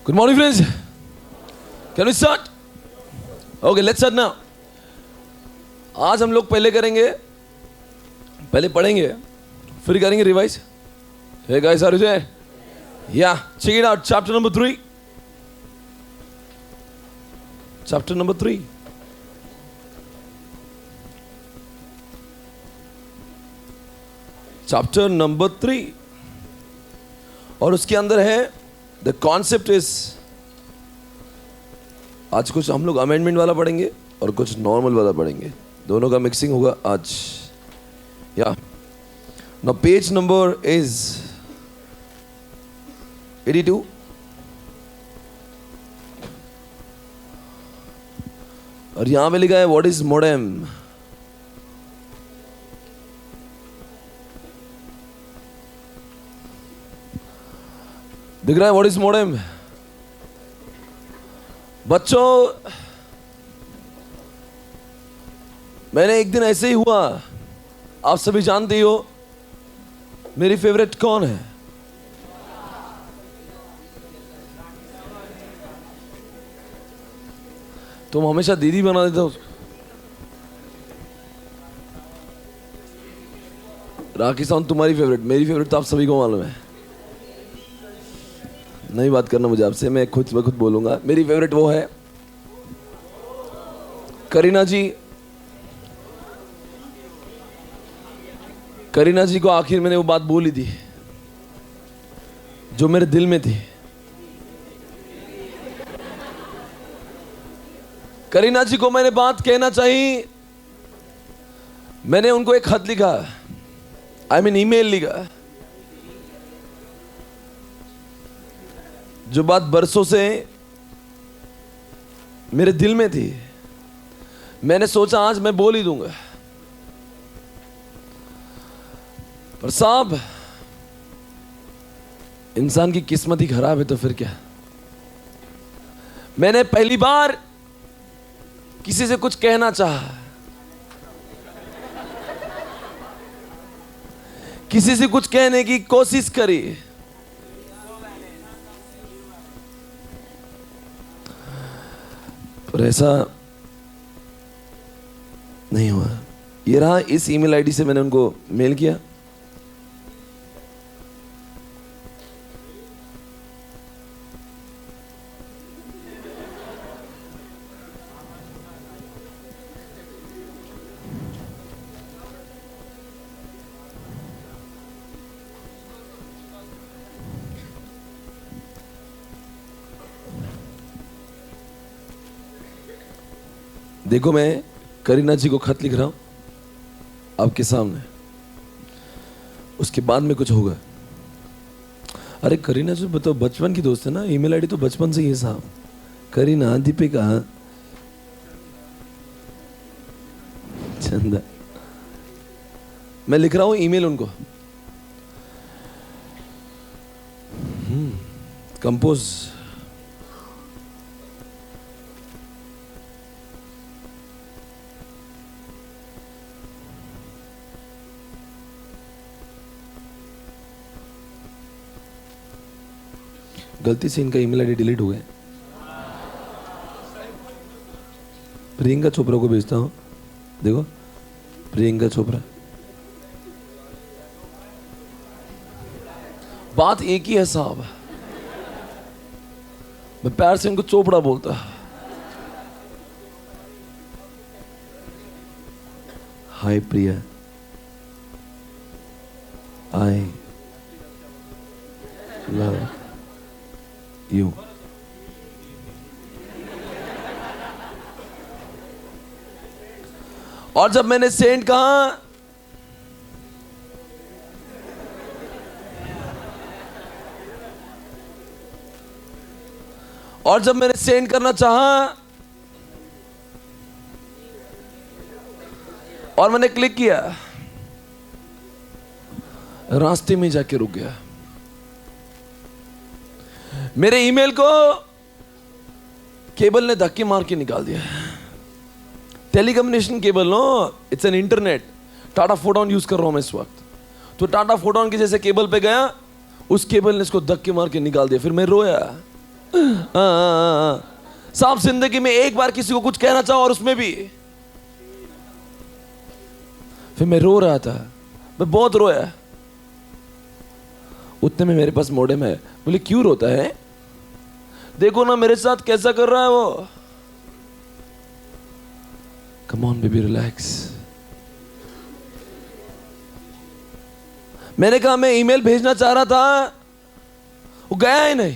Good morning, friends. Can we start? Okay, let's start now. आज हम लोग पहले करेंगे, पहले पढ़ेंगे, फिर करेंगे revise. Hey guys, are you there? Yeah, check it out. Chapter number 3. Chapter number 3. Chapter number 3. और उसके अंदर है द कॉन्सेप्ट इज, आज कुछ हम लोग अमेंडमेंट वाला पढ़ेंगे और कुछ नॉर्मल वाला पढ़ेंगे, दोनों का मिक्सिंग होगा आज. या नाउ पेज नंबर इज 82. और यहां पे लिखा है व्हाट इज मोडेम. दिख रहा है व्हाट इज मोडेम. बच्चों, मैंने एक दिन ऐसे ही हुआ, आप सभी जानते हो मेरी फेवरेट कौन है. तुम हमेशा दीदी बना देते हो. राखी साउंड तुम्हारी फेवरेट, मेरी फेवरेट तो आप सभी को मालूम है. नहीं बात करना मुझे आपसे, मैं खुद बोलूंगा. मेरी फेवरेट वो है करीना जी. करीना जी को आखिर मैंने वो बात बोली थी जो मेरे दिल में थी. करीना जी को मैंने बात कहना चाहिए. मैंने उनको एक खत लिखा, आई मीन ईमेल लिखा, जो बात बरसों से मेरे दिल में थी. मैंने सोचा आज मैं बोल ही दूंगा. पर साहब, इंसान की किस्मत ही खराब है तो फिर क्या. मैंने पहली बार किसी से कुछ कहना चाहा, किसी से कुछ कहने की कोशिश करी, पर ऐसा नहीं हुआ. ये रहा, इस ईमेल आईडी से मैंने उनको मेल किया. देखो, मैं करीना जी को खत लिख रहा हूं आपके सामने. उसके बाद में कुछ होगा. अरे करीना जी बताओ, बचपन की दोस्त है ना, ईमेल आईडी तो बचपन से ही है साहब. करीना, दीपिका, चंदा. मैं लिख रहा हूं ईमेल उनको. कंपोज. गलती से इनका ईमेल आईडी डिलीट हो गया. प्रियंका चोपड़ा को भेजता हूं. देखो, प्रियंका चोपड़ा. बात एक ही है साहब, मैं प्यार से इनको चोपड़ा बोलता. हाय प्रिया, आई लव यू. और जब मैंने सेंड कहा, और जब मैंने सेंड करना चाहा और मैंने क्लिक किया, रास्ते में जाके रुक गया. मेरे ईमेल को केबल ने धक्के मार के निकाल दिया. Telecommunication cable, no, it's an internet. Tata Photon use कर रहा हूं मैं इस वक्त. तो टाटा फोटोन के जैसे केबल पे गया, उस केबल ने इसको धक्के मार के निकाल दिया. फिर मैं रोया. साहब जिंदगी में एक बार किसी को कुछ कहना चाहो और उसमें भी फिर मैं रो रहा था, मैं बहुत रोया। उतने में मेरे पास मॉडेम है। बोले क्यों रोता है? देखो ना मेरे साथ कैसा कर रहा है वो। Come on baby relax. मैंने कहा मैं ईमेल भेजना चाह रहा था, वो गया ही नहीं।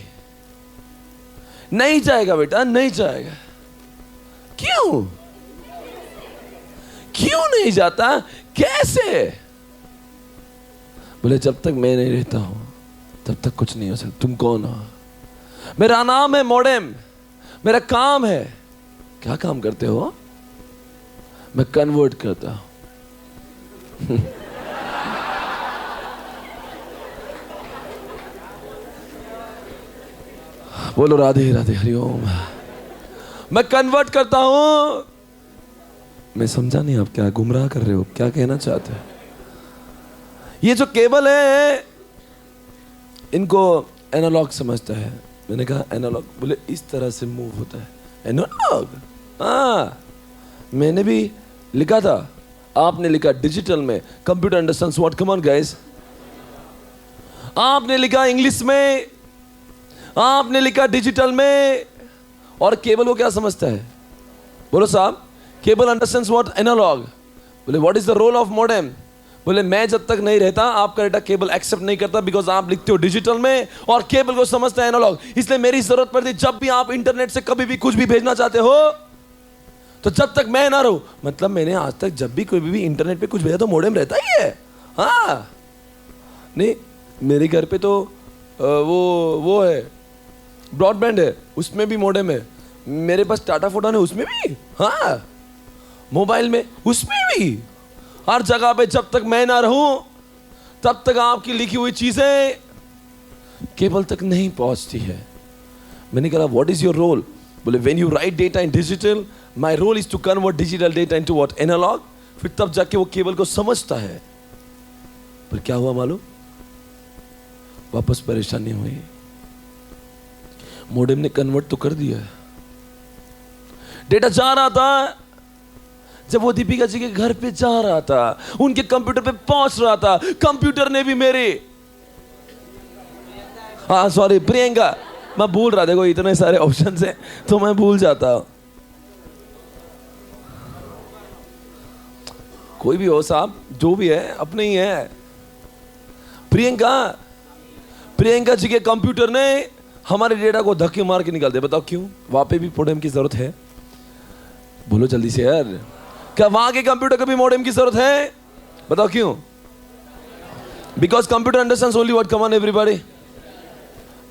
नहीं जाएगा बेटा, नहीं जाएगा। क्यों? क्यों नहीं जाता? कैसे? बोले जब तक मैं नहीं रहता हूं तब तक कुछ नहीं हो सकता। तुम कौन हो? मेरा नाम है मॉडेम, मेरा काम है। क्या काम करते हो? मैं कन्वर्ट करता हूं। बोलो राधे राधे हरिओम। मैं कन्वर्ट करता हूं। मैं समझा नहीं, आप क्या गुमराह कर रहे हो? क्या कहना चाहते हैं? ये जो केबल है इनको एनालॉग समझता है। मैंने कहा एनालॉग? बोले इस तरह से मूव होता है एनालॉग। हाँ, मैंने भी लिखा था, आपने लिखा डिजिटल में। Computer understands what? Come on guys. आपने लिखा इंग्लिश में, आपने लिखा डिजिटल में। और केबल को क्या समझता है? बोलो साहब, केबल अंडरस्टैंड्स व्हाट? एनालॉग। बोले what is the role of modem? बोले मैं जब तक नहीं रहता आपका डेटा केबल एक्सेप्ट नहीं करता, बिकॉज आप लिखते हो डिजिटल में और केबल को समझता है एनालॉग। इसलिए मेरी जरूरत पड़ती, जब भी आप इंटरनेट से कभी भी कुछ भी भेजना चाहते हो तो जब तक मैं ना रहूं, मतलब मैंने आज तक जब भी कोई भी इंटरनेट पे कुछ भेजा तो मॉडेम रहता ही है। हाँ नहीं, मेरे घर पे तो वो है, ब्रॉडबैंड है, उसमें भी मॉडेम है। मेरे पास टाटा फोटोन है, उसमें भी। हाँ, मोबाइल में, उसमें भी। हर जगह पे जब तक मैं ना रहूं तब तक आपकी लिखी हुई चीजें केबल तक नहीं पहुंचती है। मैंने कहा व्हाट इज योर रोल? बोले when you write data in digital, my role is to convert digital data into what? Analogue. फिर तब जाके वो केबल को समझता है। पर क्या हुआ मालूम? वापस परेशानी हुई। मॉडेम ने कन्वर्ट तो कर दिया, डेटा जा रहा था। जब वो दीपिका जी के घर पे जा रहा था, उनके कंप्यूटर पे पहुंच रहा था, कंप्यूटर ने भी मेरे, हाँ सॉरी प्रियंका, मैं भूल रहा, देखो इतने सारे ऑप्शंस हैं तो मैं भूल जाता हूं। कोई भी हो साहब, जो भी है अपने ही है। प्रियंका जी के कंप्यूटर ने हमारे डेटा को धक्के मार के निकाल दिया। बताओ क्यों? वहां पे भी मॉडेम की जरूरत है? बोलो जल्दी से यार। क्या वहां के कंप्यूटर को भी मॉडेम की जरूरत है? बताओ क्यों? Because computer understands only what? Come on everybody,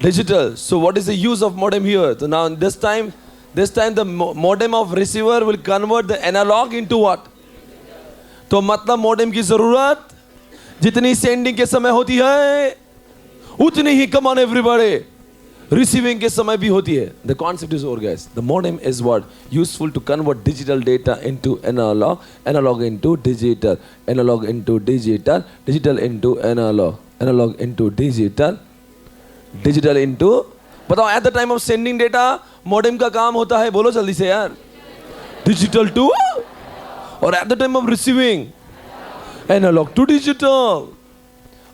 digital. So what is the use of modem here? तो now this time the modem of receiver will convert the analog into what? तो मतलब modem की जरूरत जितनी sending के समय होती है उतनी ही, कम ऑन एवरीबॉडी, रिसीविंग के समय भी होती है। The concept is over guys. The modem is what? Useful to convert digital data into analog, analog into digital, analog into digital, digital into analog, analog into digital, digital into. बताओ at the time of sending data modem का काम होता है, बोलो जल्दी से यार, digital to, और at the time of receiving analog to digital.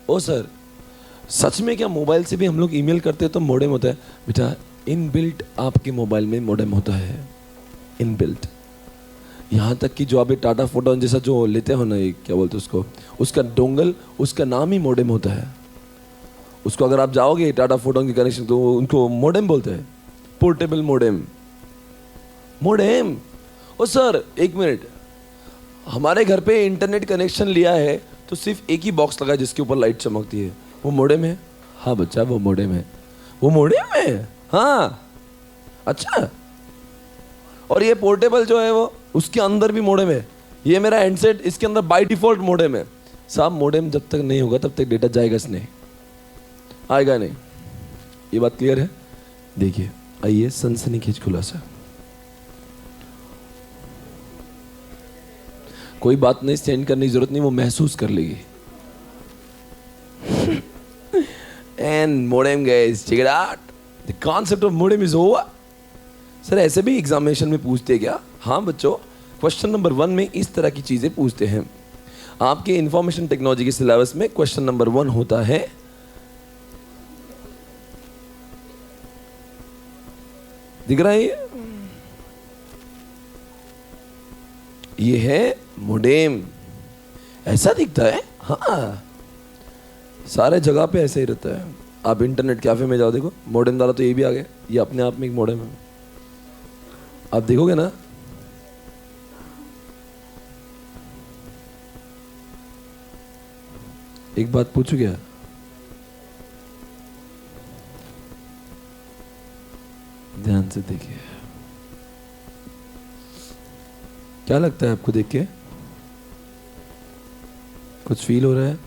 O sir, सच में क्या मोबाइल से भी हम लोग ईमेल करते हैं तो मॉडेम होता है? बेटा इनबिल्ट आपके मोबाइल में मॉडेम होता है, इनबिल्ट। यहाँ तक कि जो आप टाटा फोटोन जैसा जो लेते हो ना, ये क्या बोलते हैं उसको, उसका डोंगल, उसका नाम ही मॉडेम होता है। उसको अगर आप जाओगे टाटा फोटोन की कनेक्शन तो उनको मॉडेम बोलते हैं, पोर्टेबल मॉडेम। मॉडेम। ओ सर एक मिनट, हमारे घर पे इंटरनेट कनेक्शन लिया है तो सिर्फ एक ही बॉक्स लगा है जिसके ऊपर लाइट चमकती है, वो मॉडेम है? हाँ बच्चा वो मॉडेम है। वो मॉडेम है? हाँ। अच्छा, और ये पोर्टेबल जो है वो उसके अंदर भी मॉडेम है। ये मेरा हैंडसेट, इसके अंदर बाय डिफॉल्ट मॉडेम है। साहब मॉडेम जब तक नहीं होगा तब तक डेटा जाएगा नहीं, आएगा नहीं। ये बात क्लियर है? देखिए आइए सनसनीखेज खुलासा। कोई बात नहीं सेंड करने की जरूरत नहीं, वो महसूस कर लेगी। And modem guys, check it out. The concept of modem is over. Sir ऐसे भी एग्जामिनेशन में पूछते हैं क्या? हाँ बच्चों, क्वेश्चन नंबर 1 में इस तरह की चीजें पूछते हैं। आपके इंफॉर्मेशन टेक्नोलॉजी के सिलेबस में क्वेश्चन नंबर 1 होता है, दिख रहा है ये है मोडेम। ऐसा दिखता है? हाँ, सारे जगह पे ऐसे ही रहता है। आप इंटरनेट कैफे में जाओ, देखो मोडेम डाला तो ये भी आ गया। ये अपने आप में एक मोडेम है, आप देखोगे ना। एक बात पूछू क्या? ध्यान से देखिए, क्या लगता है आपको देख के? कुछ फील हो रहा है?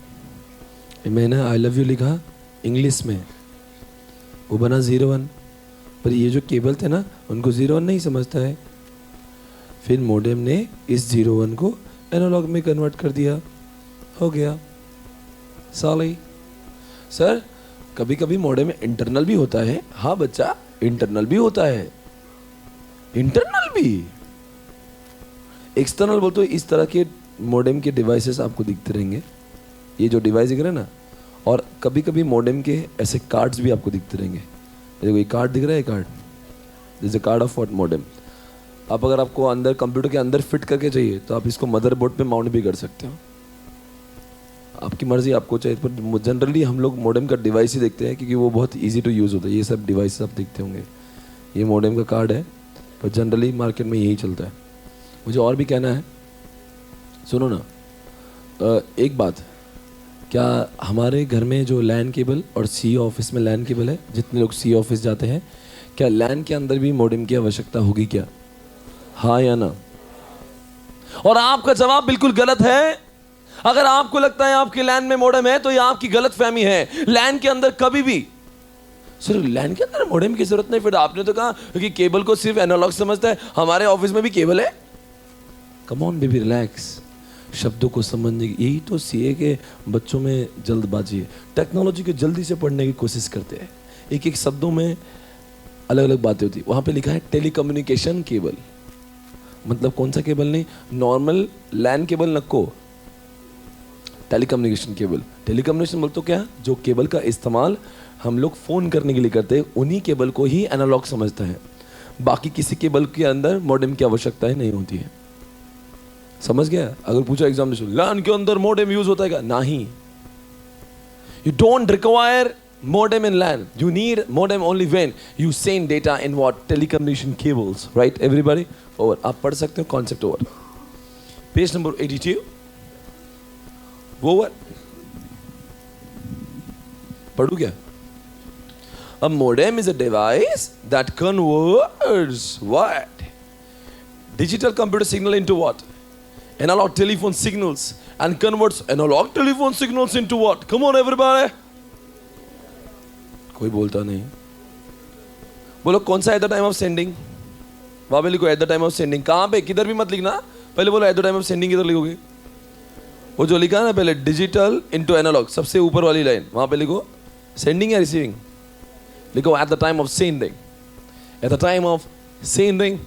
मैंने आई लव यू लिखा इंग्लिश में, वो बना 01, पर ये जो केबल थे ना उनको 01 नहीं समझता है। फिर मोडेम ने इस 01 को एनालॉग में कन्वर्ट कर दिया, हो गया साली। सर कभी कभी मोडेम में इंटरनल भी होता है। हाँ बच्चा, इंटरनल भी होता है। इंटरनल भी, एक्सटर्नल बोल तो इस तरह के मोडेम के डिवाइसेस आपको दिखते रहेंगे, ये जो डिवाइस दिख रहा है ना। और कभी कभी मोडेम के ऐसे कार्ड्स भी आपको दिखते रहेंगे। देखो ये कार्ड दिख रहा है, card, this is a card of what modem. आप अगर आपको अंदर कंप्यूटर के अंदर फिट करके चाहिए तो आप इसको मदरबोर्ड पे माउंट भी कर सकते हो, आपकी मर्जी, आपको चाहिए। पर जनरली हम लोग मोडेम का डिवाइस ही देखते हैं क्योंकि वो बहुत ईजी टू यूज़ होता है। ये सब डिवाइस आप देखते होंगे, ये मोडेम का कार्ड है, पर जनरली मार्केट में यही चलता है। मुझे और भी कहना है, सुनो ना। एक बात, क्या हमारे घर में जो लैन केबल और सी ऑफिस में लैन केबल है, जितने लोग सी ऑफिस जाते हैं, क्या लैन के अंदर भी मोडेम की आवश्यकता होगी क्या? हाँ या ना? और आपका जवाब बिल्कुल गलत है। अगर आपको लगता है आपके लैन में मोडेम है तो यह आपकी गलत फहमी है। लैन के अंदर कभी भी, सिर्फ लैन के अंदर मोडेम की जरूरत नहीं। फिर आपने तो कहा कि केबल को सिर्फ एनालॉग समझता है, हमारे ऑफिस में भी केबल है। Come on baby, relax. शब्दों को समझने की, यही तो सीए के बच्चों में जल्दबाजी है। टेक्नोलॉजी को जल्दी से पढ़ने की कोशिश करते हैं, एक एक शब्दों में अलग अलग बातें होती। वहां पे लिखा है टेलीकम्युनिकेशन केबल, मतलब कौन सा केबल नहीं, नॉर्मल लैन केबल नको, टेलीकम्युनिकेशन केबल। टेलीकम्युनिकेशन बोल तो क्या, जो केबल का इस्तेमाल हम लोग फोन करने के लिए करते हैं, उन्हीं केबल को ही एनालॉग समझता है। बाकी किसी केबल के अंदर मॉडेम की आवश्यकता नहीं होती है। समझ गया? अगर पूछा एग्जामिनेशन, लैन के अंदर मॉडेम यूज होता है क्या? नहीं, you don't require modem in LAN. You need modem only when you send data in what? Telecommunication cables, right? Everybody? Over. आप पढ़ सकते हो, concept over. Page number 82. Over. पढ़ू क्या? A modem is a device that converts what? Digital computer signal into what? Analog telephone signals, and converts analog telephone signals into what? Come on everybody. कोई बोलता नहीं। बोलो कौन सा eight the time of sending? वहां पे लिखो at the time of sending. कहां पे? किधर भी मत लिखना, पहले बोलो eight the time of sending किधर लिखोगे? वो जो लिखा है ना पहले, डिजिटल इनटू एनालॉग, सबसे ऊपर वाली लाइन, वहां पे लिखो सेंडिंग या रिसीविंग, लिखो at the time of sending, at the time of sending.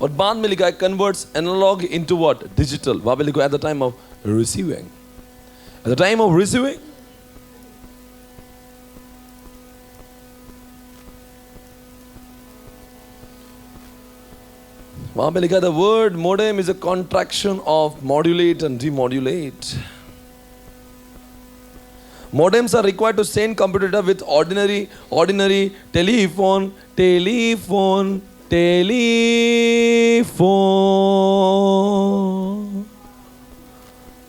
और बाद में लिखा है converts analog into what? Digital, वहां पे लिखो at the time of receiving, at the time of receiving. वहां पे लिखा है the word modem is a contraction of modulate and demodulate. Modems are required to send computer data with ordinary telephone.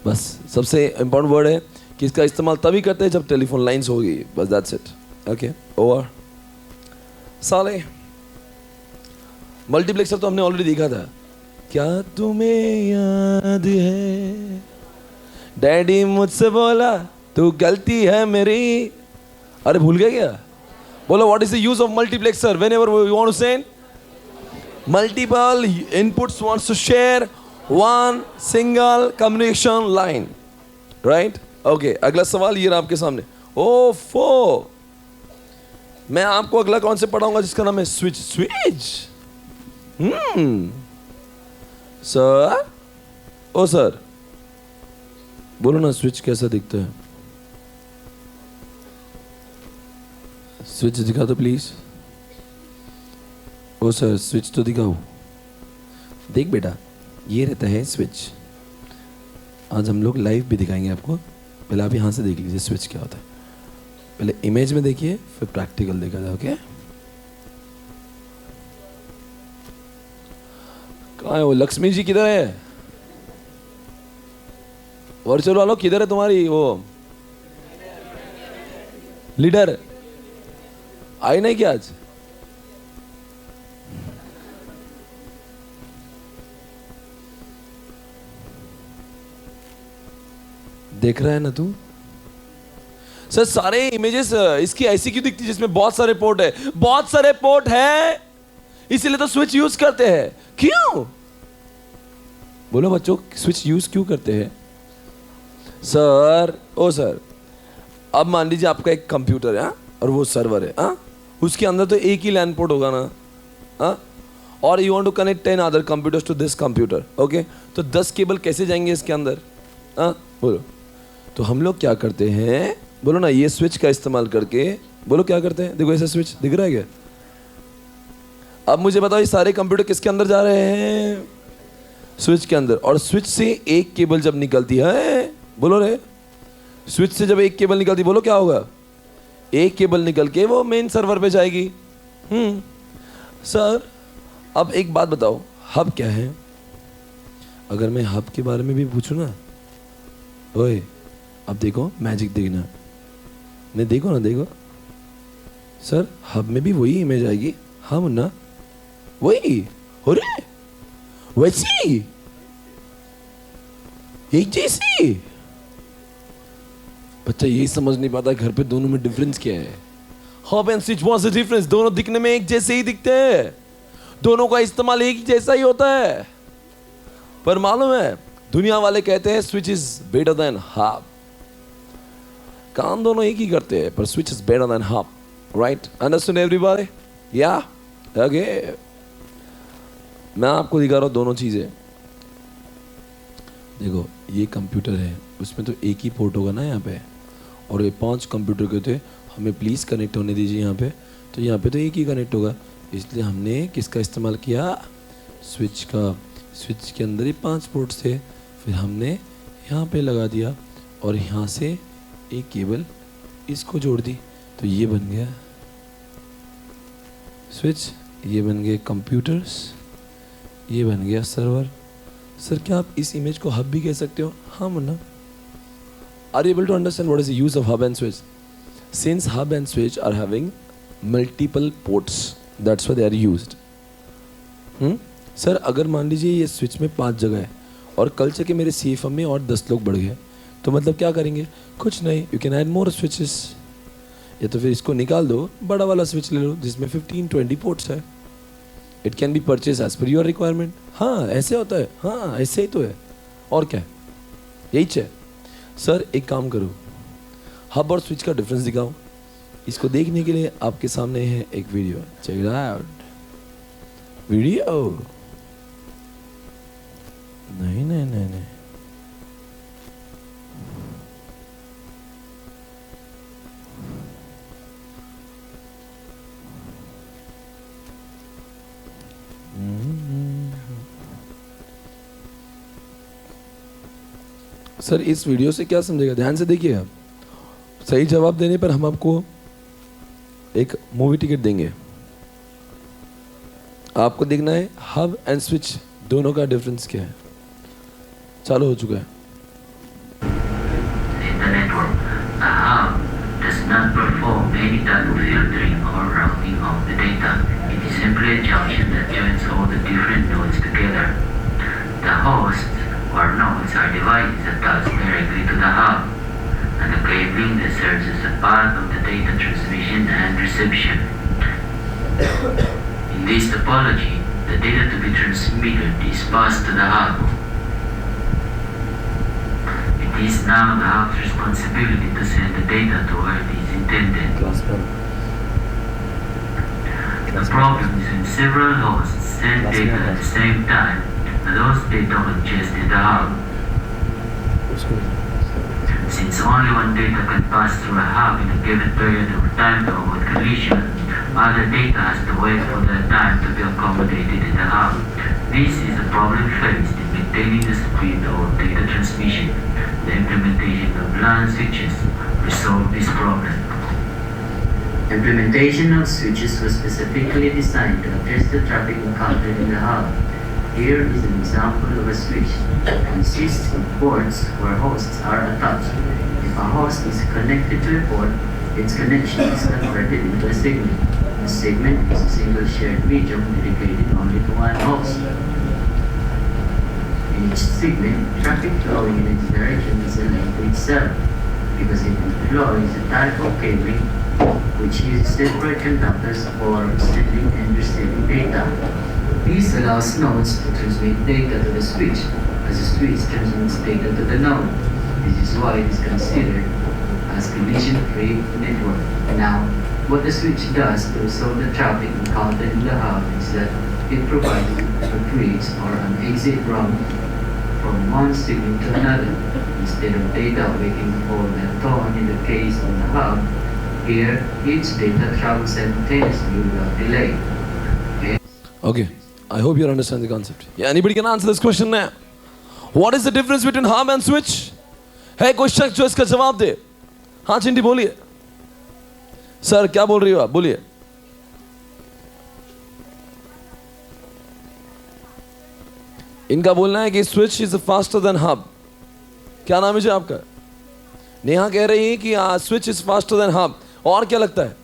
बस सबसे important word है कि इसका इस्तेमाल तभी करते हैं जब टेलीफोन लाइंस होगी, बस दैट्स इट। Okay, over. साले मल्टीप्लेक्सर तो हमने ऑलरेडी देखा था। क्या तुम्हें याद है, डैडी मुझसे बोला तू गलती है मेरी। अरे भूल गया क्या? बोलो what is the use of multiplexer whenever you want to send multiple inputs wants to share one single communication line, right? Okay, अगला सवाल ये रहा आपके सामने। ओफो, मैं आपको अगला कॉन्सेप्ट पढ़ाऊंगा जिसका नाम है स्विच। स्विच सर, ओ सर, बोलो ना स्विच कैसा दिखता है? स्विच दिखा दो प्लीज। ओ सर स्विच तो दिखाओ। देख बेटा, ये रहता है स्विच। आज हम लोग लाइव भी दिखाएंगे आपको। पहले आप यहाँ से देख लीजिए स्विच क्या होता है। पहले इमेज में देखिए, फिर प्रैक्टिकल देखा जाए। ओके, कहाँ है वो लक्ष्मी जी, किधर है? वर्चुअल वालों किधर है तुम्हारी वो लीडर? आई नहीं क्या आज? देख रहा है ना तू? सर सारे इमेजेस इसकी ऐसी क्यों दिखती है जिसमें बहुत सारे पोर्ट है? बहुत सारे पोर्ट है इसीलिए तो स्विच यूज करते हैं। क्यों? बोलो बच्चों, स्विच यूज क्यों करते हैं? सर, ओ सर, अब मान लीजिए आपका एक कंप्यूटर है और वो सर्वर है, उसके अंदर तो एक ही लैन पोर्ट होगा ना, और you want to connect 10 other computers to this computer. Okay, तो 10 केबल कैसे जाएंगे इसके अंदर? बोलो। तो हम लोग क्या करते हैं, बोलो ना, ये स्विच का इस्तेमाल करके, बोलो क्या करते हैं? देखो ऐसा स्विच दिख रहा है क्या? अब मुझे बताओ ये सारे कंप्यूटर किसके अंदर जा रहे हैं? स्विच के अंदर। और स्विच से एक केबल जब निकलती है, बोलो रे, स्विच से जब एक केबल निकलती, बोलो क्या होगा? एक केबल निकल के वो मेन सर्वर पे जाएगी। सर अब एक बात बताओ, हब क्या है? अगर मैं हब के बारे में भी पूछूं ना, ओए अब देखो मैजिक देखना, नहीं देखो ना, देखो सर, हब में भी वही इमेज आएगी। हाँ मुन्ना, वही हो रहे, वैसी एक जैसी। बच्चा यही समझ नहीं पाता घर पे दोनों में डिफरेंस क्या है। Hub and switch, what's the difference? दोनों दिखने में एक जैसे ही दिखते हैं, दोनों का इस्तेमाल एक जैसा ही होता है, पर मालूम है दुनिया वाले कहते हैं switch is better than hub. काम दोनों एक ही करते हैं, पर switch is better than hub. Right? Understand everybody? या ओके, मैं आपको दिखा रहा हूं दोनों चीजें। देखो ये कंप्यूटर है, उसमें तो एक ही पोर्ट होगा ना यहाँ पे, और ये 5 कंप्यूटर के थे, हमें प्लीज़ कनेक्ट होने दीजिए यहाँ पे, तो यहाँ पे तो एक ही कनेक्ट होगा, इसलिए हमने किसका इस्तेमाल किया? स्विच का। स्विच के अंदर ही 5 पोर्ट्स थे, फिर हमने यहाँ पे लगा दिया और यहाँ से एक केबल इसको जोड़ दी, तो ये बन गया स्विच, ये बन गए कंप्यूटर्स, ये बन गया सर्वर। सर क्या आप इस इमेज को हब भी कह सकते हो? हाँ Munna. Are you able to understand what is the use of hub and switch? Since hub and switch are having multiple ports, that's why they are used. Sir अगर मान लीजिए ये स्विच में 5 जगह है और कल से के मेरे CFM में और 10 लोग बढ़ गए, तो मतलब क्या करेंगे? कुछ नहीं, you can add more switches, या तो फिर इसको निकाल दो, बड़ा वाला स्विच ले लो जिसमें 15-20 पोर्ट्स है। It can be purchase as per your requirement. हाँ ऐसे होता है, हाँ ऐसे ही तो है, और क्या है, यही है। सर एक काम करो, हब और स्विच का डिफरेंस दिखाओ। इसको देखने के लिए आपके सामने है एक video, check it out. Video नहीं नहीं नहीं नहीं, सर इस वीडियो से क्या समझेगा? ध्यान से देखिए, आप सही जवाब देने पर हम आपको एक मूवी टिकट देंगे। आपको देखना है हब एंड स्विच दोनों का डिफरेंस क्या है। चालू हो चुका है। In the network, a hub does not perform any type of filtering or routing of the data. It is simply a junction that joins all the different nodes together. The hosts or nodes are devices attached directly to the hub, and the cabling that serves as a part of the data transmission and reception. In this topology, the data to be transmitted is passed to the hub. It is now the hub's responsibility to send the data to where it is intended. The problem is when several hosts send data at the same time, those data congest in the hub. Since only one data can pass through a hub in a given period of time to avoid collision, other data has to wait for that time to be accommodated in the hub. This is a problem faced in maintaining the speed of data transmission. The implementation of LAN switches resolved this problem. Implementation of switches was specifically designed to address the traffic encountered in the hub. Here is an example of a switch. It consists of ports where hosts are attached. If a host is connected to a port, its connection is converted into a segment. A segment is a single shared medium dedicated only to one host. In each segment, traffic flowing in its direction is aligned to itself, because it flow is a type of cabling which uses separate conductors for sending and receiving data. This allows nodes to transmit data to the switch, as the switch transmits data to the node. This is why it is considered as collision-free network. Now, what the switch does to resolve the traffic encountered in the hub is that it provides a bridge or an exit route from one signal to another. Instead of data waiting for the tone in the case of the hub, here each data travels simultaneously without delay. Okay, I hope you understand the concept. Yeah, anybody can answer this question now? What is the difference between hub and switch? है कोई शख्स जो इसका जवाब दे? हाँ चिंटी बोलिए. Sir क्या बोल रही हो आप? बोलिए. इनका बोलना है कि switch is faster than hub. क्या नाम है जी आपका? नेहा कह रही है कि switch is faster than hub. और क्या लगता है?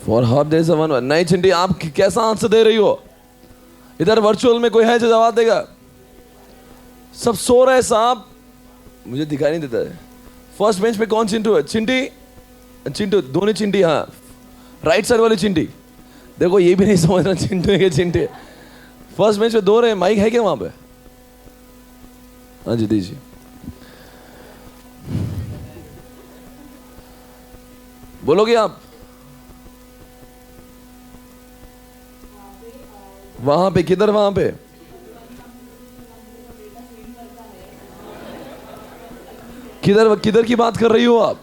For hub there is one. नहीं चिंटी आप कैसा आंसर दे रही हो? इधर वर्चुअल में कोई है जो जवाब देगा? सब सो रहे साहब, मुझे दिखाई नहीं देता है. फर्स्ट बेंच पे कौन चिंटू है? चिंटी, चिंटू, दोनों चिंटी. हाँ, राइट साइड वाली चिंटी. देखो ये भी नहीं समझ रहा चिंटू है कि चिंटी. फर्स्ट बेंच पे दो रहे. माइक है क्या वहां पे? हाँ जी दीजिए. बोलोगे आप? वहां पे किधर? वहां पे किधर? किधर की बात कर रही हो आप?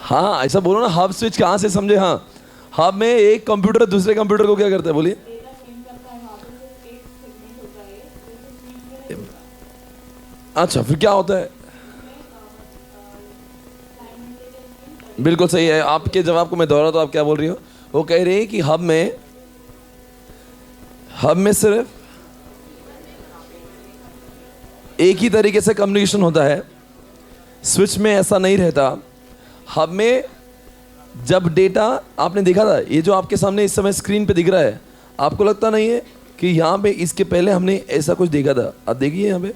हाँ ऐसा बोलो ना. हब स्विच कहां से समझे? हाँ, हब में एक कंप्यूटर दूसरे कंप्यूटर को क्या करता है? बोलिए. अच्छा फिर क्या होता है? बिल्कुल सही है. आपके जवाब को मैं दोहरा तो आप क्या बोल रही हो? वो कह रही है कि हब में सिर्फ एक ही तरीके से कम्युनिकेशन होता है. स्विच में ऐसा नहीं रहता. हब में जब डेटा आपने देखा था, ये जो आपके सामने इस समय स्क्रीन पे दिख रहा है, आपको लगता नहीं है कि यहाँ पे इसके पहले हमने ऐसा कुछ देखा था? आप देखिए यहाँ पे.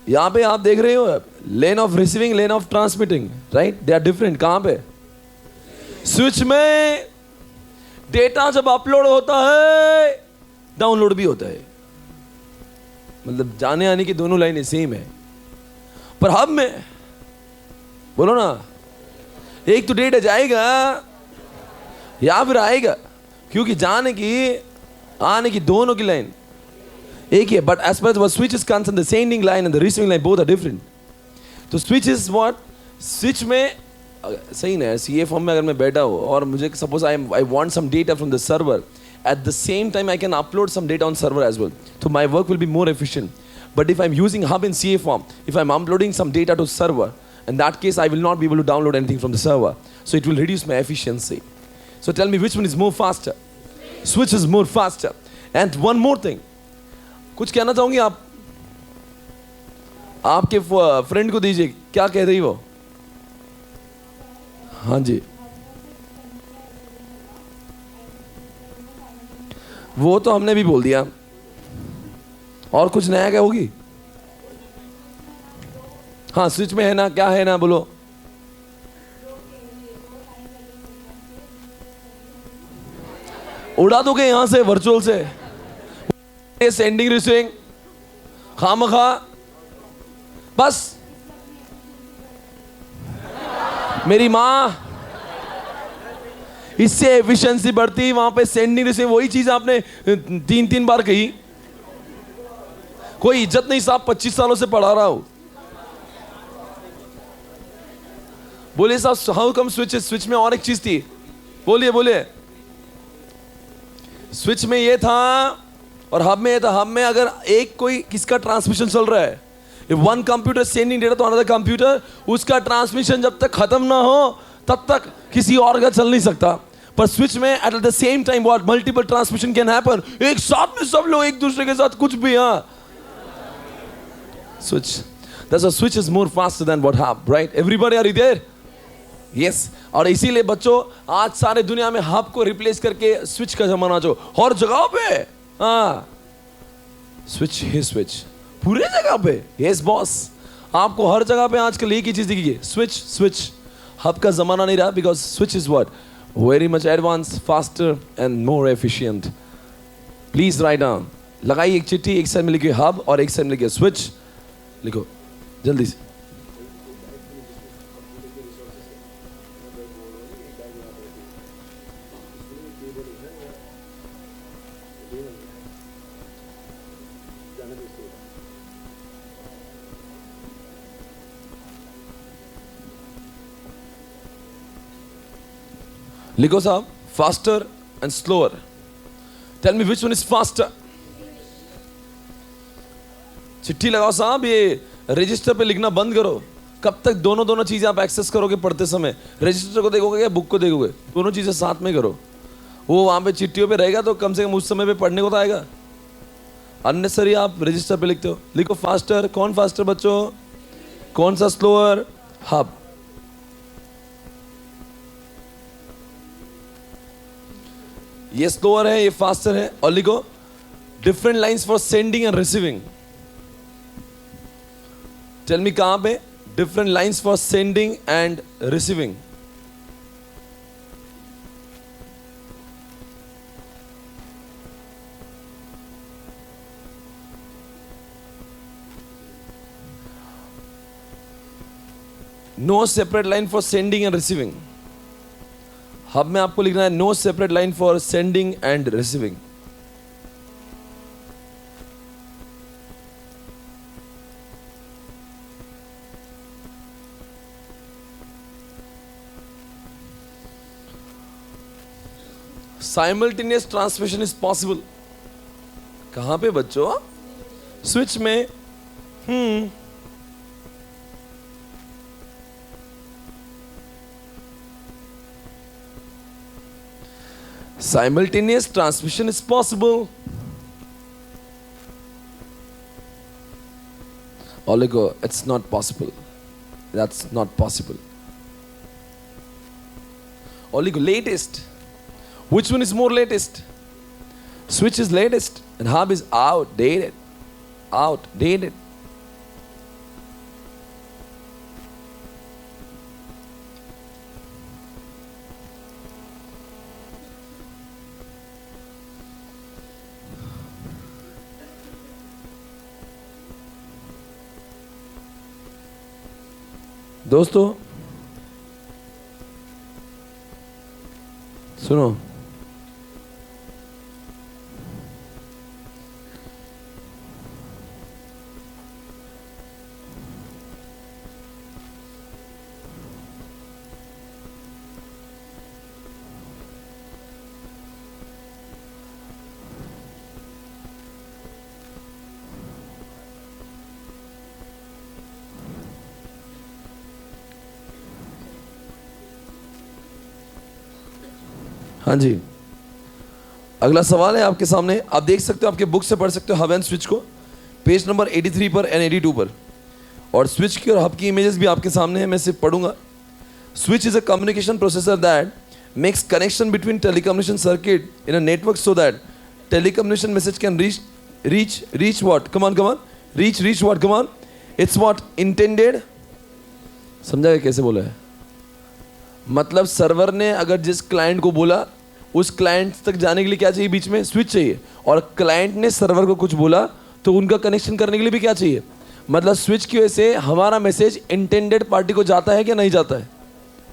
यहाँ पे आप देख रहे हो lane of receiving, lane of transmitting, right? They are different. कहाँ पे? स्विच में डेटा जब अपलोड होता है, डाउनलोड भी होता है. मतलब जाने आने की दोनों लाइनें सेम है. पर हब में बोलो ना, एक तो डेटा जाएगा या फिर आएगा, क्योंकि जाने की आने की दोनों की लाइन एक ही है. But as per switch is concern, the sending line and the receiving line both are different. तो स्विच इज व्हाट? स्विच में सही ना, सीए फॉर्म में अगर मैं बैठा हूँ और मुझे suppose I want some data from the server, at the same time I can upload some data on server as well, so my work will be more efficient. But if I'm using hub in CA form, if I'm uploading some data to server, in that case I will not be able to download anything from the server, so it will reduce my efficiency. So tell me which one is more faster? Switch is more faster. And one more thing, कुछ कहना चाहोगे आप? आपके friend को दीजिए. क्या कह रही हो? हाँ जी, वो तो हमने भी बोल दिया. और कुछ नया क्या होगी? हाँ स्विच में है ना, क्या है ना बोलो. उड़ा दोगे यहां से वर्चुअल से सेंडिंग रिसीविंग खामखा बस। मेरी मां इससे एफिशिएंसी बढ़ती, वहां पे सेंडिंग रिसीविंग वही चीज आपने 3 बार कही। कोई इज्जत नहीं साहब, 25 सालों से पढ़ा रहा हूं। बोलिए साहब हाउ कम स्विच? स्विच में और एक चीज थी, बोलिए बोलिए। स्विच में ये था और हब में ये था। हब में अगर एक कोई किसका ट्रांसमिशन चल रहा है, if one computer sending data to another computer, उसका ट्रांसमिशन जब तक खत्म ना हो तब तक किसी और का चल नहीं सकता। पर स्विच में at the same time what multiple transmission can happen. एक साथ में सब लोग एक दूसरे के साथ कुछ भी। हाँ, switch. That's a switch is more faster than what hub, right? Everybody are you there? Yes. और इसीलिए बच्चों आज सारे दुनिया में हब को रिप्लेस करके स्विच का जमाना जो हर जगह पे। हाँ, स्विच ही स्विच पूरे जगह पे। यस बॉस, आपको हर जगह पे आजकल एक ही चीज दिखेगी, स्विच स्विच। हब का जमाना नहीं रहा, because switch is what very much advance, faster and more efficient. Please write down, लगाइए एक चिट्ठी, एक साइड में लिखिए हब और एक साइड में लिखिए स्विच। लिखो जल्दी से। लिखो साहब faster and slower. Tell me which one is faster. चिट्ठी लगाओ साहब, ये रजिस्टर पे लिखना बंद करो। कब तक दोनों चीजें आप एक्सेस करोगे पढ़ते समय? रजिस्टर को देखोगे या बुक को देखोगे? दोनों चीजें साथ में करो। वो वहां पे चिट्ठियों पे रहेगा तो कम से कम उस समय पे पढ़ने को तो आएगा। अननेसेसरी आप रजिस्टर पे लिखते हो। लिखो फास्टर। कौन फास्टर बच्चों? कौन सा स्लोअर? हब। ये स्लोअर है, ये फास्टर है। और लिखो different lines for sending and receiving. Tell me कहां पे? Different lines for sending and receiving. No separate line for sending and receiving. Hub में आपको लिखना है no separate line for sending and receiving. Simultaneous transmission is possible. कहां पे बच्चों? Switch में। Simultaneous transmission is possible. Oligo, it's not possible. That's not possible. Oligo, latest. Which one is more latest? Switch is latest and hub is outdated. Outdated. दोस्तों सुनो, हाँ जी, अगला सवाल है आपके सामने। आप देख सकते हो, आपके बुक से पढ़ सकते हो हब एंड स्विच को, पेज नंबर 83 पर एंड 82 पर। और स्विच की और हब की इमेजेस भी आपके सामने है, मैं सिर्फ पढ़ूंगा। Switch is a communication processor that makes connection between telecommunication circuit in a network so that telecommunication message can reach what? Come on. Reach what? Come on. It's what? Intended. समझा कैसे बोला है? मतलब सर्वर ने अगर जिस client को बोला उस क्लाइंट तक जाने के लिए क्या चाहिए? बीच में स्विच चाहिए। और क्लाइंट ने सर्वर को कुछ बोला तो उनका कनेक्शन करने के लिए भी क्या चाहिए? मतलब स्विच की वजह से हमारा मैसेज इंटेंडेड पार्टी को जाता है कि नहीं जाता है,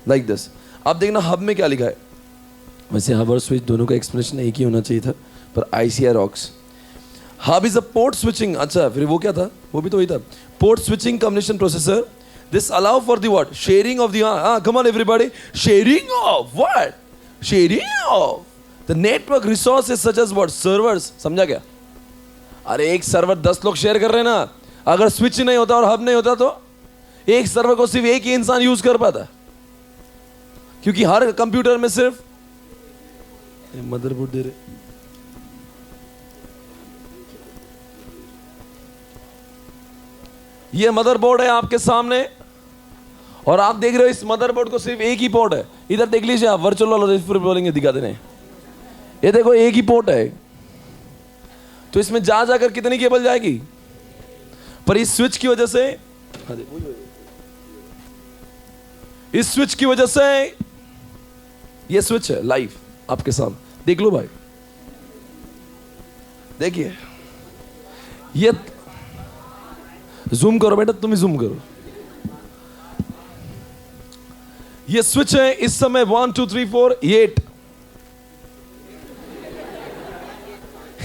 लाइक दिस। अब देखना हब में क्या लिखा है। वैसे हब और स्विच दोनों का एक्सप्रेशन एक ही होना चाहिए था, पर ICI rocks. Hub is a port switching, अच्छा फिर वो क्या था? वो भी तो वही था, port switching communication processor. This allow for the what? Sharing of the, come on everybody, sharing of what? Sharing of the network resources such as what? Servers. समझा क्या? अरे एक सर्वर 10 लोग शेयर कर रहे हैं ना, अगर स्विच नहीं होता और हब नहीं होता तो एक सर्वर को सिर्फ एक ही इंसान यूज कर पाता, क्योंकि हर कंप्यूटर में सिर्फ मदरबोर्ड दे रहे। ये मदरबोर्ड है आपके सामने और आप देख रहे हो इस मदरबोर्ड को सिर्फ एक ही पोर्ट है। इधर देख लीजिए आप, वर्चुअल वाला फिर बोलेंगे दिखा देने। ये देखो एक ही पोर्ट है, तो इसमें जा जाकर कितनी केबल जाएगी? पर इस स्विच की वजह से, इस स्विच की वजह से, ये स्विच है लाइव आपके सामने, देख लो भाई, देखिए ये जूम करो बेटा, तुम ही जूम करो। ये स्विच है इस समय 1 2 3 4 8,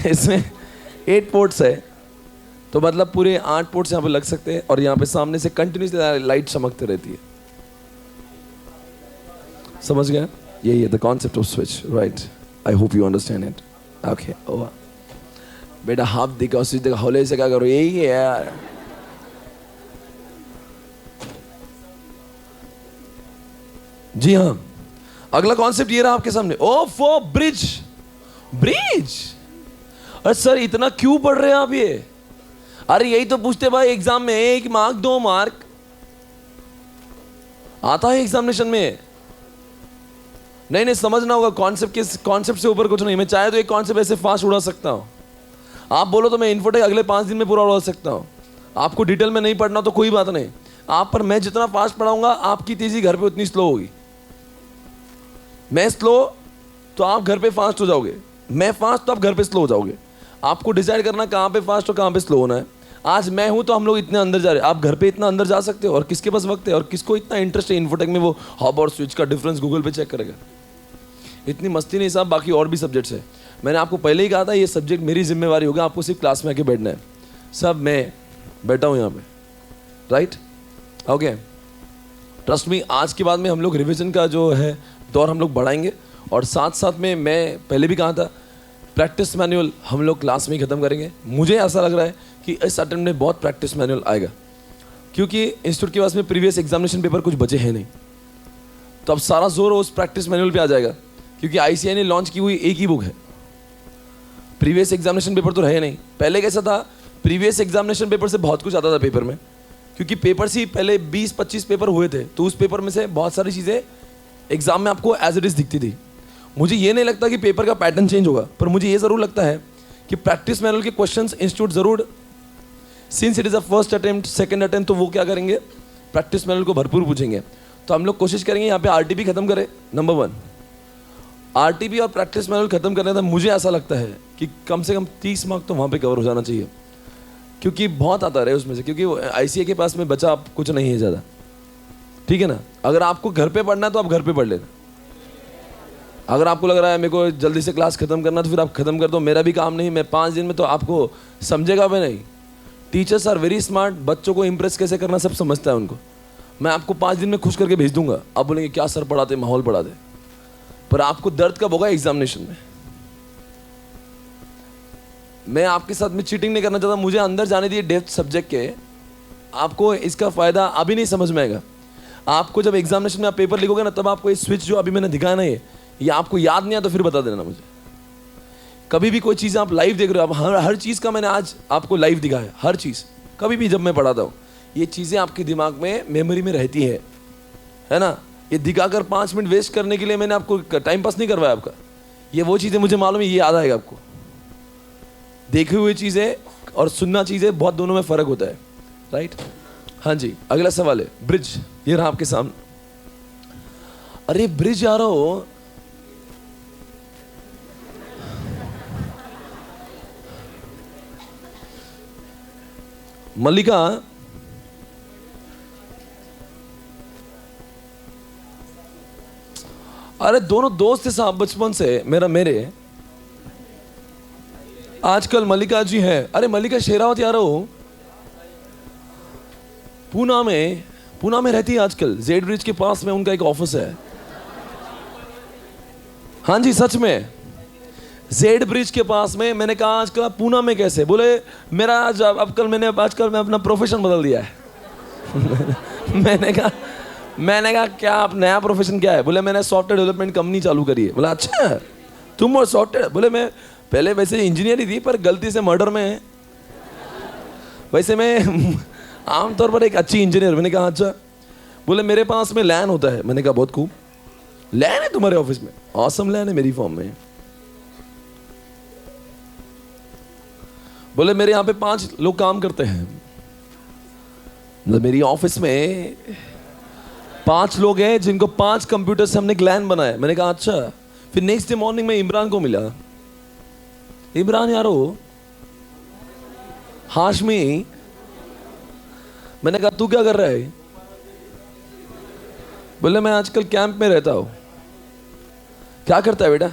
इसमें 8 पोर्ट्स है, तो मतलब पूरे 8 पोर्ट्स यहां पे लग सकते हैं और यहां पे सामने से कंटिन्यूसली लाइट चमकते रहती है। समझ गए? यही है the concept off switch, right? I hope you understand it. Okay, over बेटा, हाफ दिखा स्विच दिखा, होले से क्या करो, यही है यार। जी हाँ, अगला कॉन्सेप्ट ये रहा आपके सामने, ओ फॉर ब्रिज। ब्रिज, अरे सर इतना क्यों पढ़ रहे हैं आप ये? अरे यही तो पूछते भाई एग्जाम में, 1 मार्क 2 मार्क आता है एग्जामिनेशन में। नहीं समझना होगा कॉन्सेप्ट के, कॉन्सेप्ट से ऊपर कुछ नहीं। मैं चाहे तो एक कॉन्सेप्ट ऐसे फास्ट उड़ा सकता हूं, आप बोलो तो मैं इन्फोटेक अगले 5 दिन में पूरा उड़ा सकता हूं। आपको डिटेल में नहीं पढ़ना तो कोई बात नहीं, आप पर मैं जितना फास्ट पढ़ाऊंगा आपकी तेजी घर पे उतनी स्लो होगी। मैं स्लो तो आप घर पे फास्ट हो जाओगे, मैं फास्ट तो आप घर पे स्लो हो जाओगे। आपको डिसाइड करना कहाँ पे फास्ट और कहाँ पे स्लो होना है। आज मैं हूं तो हम लोग इतने अंदर जा रहे हैं, आप घर पे इतना अंदर जा सकते हो? और किसके पास वक्त है और किसको इतना इंटरेस्ट है इन्फोटेक में, वो हब और स्विच का डिफरेंस गूगल पे चेक करेगा। इतनी मस्ती नहीं साहब, बाकी और भी सब्जेक्ट्स है। मैंने आपको पहले ही कहा था ये सब्जेक्ट मेरी जिम्मेवारी होगा, आपको सिर्फ क्लास में आके बैठना है। सब मैं बैठा हूँ यहाँ पे, राइट? ओके, ट्रस्ट मी, आज के बाद में हम लोग रिविजन का जो है दौर हम लोग बढ़ाएंगे, और साथ साथ में मैं पहले भी कहा था प्रैक्टिस मैनुअल हम लोग क्लास में ही खत्म करेंगे। मुझे ऐसा लग रहा है कि इस अटेम्प्ट में बहुत प्रैक्टिस मैनुअल आएगा, क्योंकि इंस्टीट्यूट के पास में प्रीवियस एग्जामिनेशन पेपर कुछ बचे हैं नहीं, तो अब सारा जोर उस प्रैक्टिस मैनुअल पे आ जाएगा, क्योंकि ICI ने लॉन्च की हुई एक ही बुक है। प्रीवियस एग्जामिनेशन पेपर तो रहे नहीं। पहले कैसा था, प्रीवियस एग्जामिनेशन पेपर से बहुत कुछ आता था पेपर में, क्योंकि पेपर से पहले 20-25 पेपर हुए थे, तो उस पेपर में से बहुत सारी चीज़ें एग्जाम में आपको एज इट इज दिखती थी। मुझे ये नहीं लगता कि पेपर का पैटर्न चेंज होगा, पर मुझे ये ज़रूर लगता है कि प्रैक्टिस मैनुअल के क्वेश्चंस इंस्टीट्यूट ज़रूर, since it is a first attempt second attempt, तो वो क्या करेंगे, प्रैक्टिस मैनुअल को भरपूर पूछेंगे। तो हम लोग कोशिश करेंगे यहाँ पे RTP खत्म करें, नंबर 1 RTP और प्रैक्टिस मैनुअल खत्म करने था। मुझे ऐसा लगता है कि कम से कम 30 मार्क तो वहाँ पे कवर हो जाना चाहिए, क्योंकि बहुत आता रहे उसमें से, क्योंकि ICI के पास में बचा कुछ नहीं है ज़्यादा, ठीक है ना? अगर आपको घर पे पढ़ना है तो आप घर पे पढ़ लेना। अगर आपको लग रहा है मेरे को जल्दी से क्लास खत्म करना, तो फिर आप खत्म कर दो, मेरा भी काम नहीं। मैं 5 दिन में तो आपको समझेगा भी नहीं। टीचर्स आर वेरी स्मार्ट, बच्चों को इंप्रेस कैसे करना सब समझता है उनको। मैं आपको 5 दिन में खुश करके भेज दूंगा, आप बोलेंगे क्या सर पढ़ाते, माहौल पढ़ाते, पर आपको दर्द कब होगा, एग्जामिनेशन में। मैं आपके साथ में चीटिंग नहीं करना चाहता, मुझे अंदर जाने दिए डेप्थ सब्जेक्ट के। आपको इसका फायदा अभी नहीं समझ में आएगा, आपको जब एग्जामिनेशन में आप पेपर लिखोगे ना, तब आपको ये स्विच जो अभी मैंने दिखाया ना, ये आपको याद नहीं आया तो फिर बता देना मुझे। कभी भी कोई चीज़ आप लाइव देख रहे हो, आप हर चीज़ का मैंने आज आपको लाइव दिखाया, हर चीज़। कभी भी जब मैं पढ़ाता हूँ ये चीज़ें आपके दिमाग में मेमोरी में रहती है ना। ये दिखाकर 5 मिनट वेस्ट करने के लिए मैंने आपको टाइम पास नहीं करवाया आपका। ये वो चीज़ें मुझे मालूम है, ये याद आएगा आपको। देखी हुई चीज़ें और सुनना चीज़ें बहुत, दोनों में फ़र्क होता है, राइट? हाँ जी, अगला सवाल है ब्रिज। ये रहा आपके सामने। अरे ब्रिज आ रहा हो, मल्लिका अरे दोनों दोस्त थे साहब बचपन से मेरे आजकल मल्लिका जी है। अरे मल्लिका शेरावत यारो पूना में रहती है आजकल, जेड ब्रिज के पास में उनका एक ऑफिस है। हाँ जी सच में, जेड ब्रिज के पास में। मैंने कहा आजकल आप पूना में कैसे? बोले मेरा आजकल मैं अपना प्रोफेशन बदल दिया है। मैंने कहा क्या आप नया प्रोफेशन क्या है? बोले मैंने सॉफ्टवेयर डेवलपमेंट कंपनी चालू करी है। बोला अच्छा तुम और सॉफ्टवेयर? बोले मैं पहले वैसे इंजीनियर ही थी पर गलती से मर्डर में है। वैसे मैं आमतौर पर एक अच्छी इंजीनियर। मैंने कहा अच्छा। बोले मेरे पास में लैन होता है। मैंने कहा बहुत खूब, लैन है तुम्हारे ऑफिस में? ऑसम लैन है मेरी फॉर्म में। बोले मेरे यहाँ पे 5 लोग काम करते हैं, मतलब मेरी ऑफिस में 5 लोग हैं जिनको 5 कंप्यूटर से हमने एक लैन बनाया। मैंने कहा अच्छा। फिर नेक्स्ट डे मॉर्निंग में इमरान को मिला। इमरान यारो हाशमी। मैंने कहा तू क्या कर रहा है? बोले मैं आजकल कैंप में रहता हूं। क्या करता है बेटा?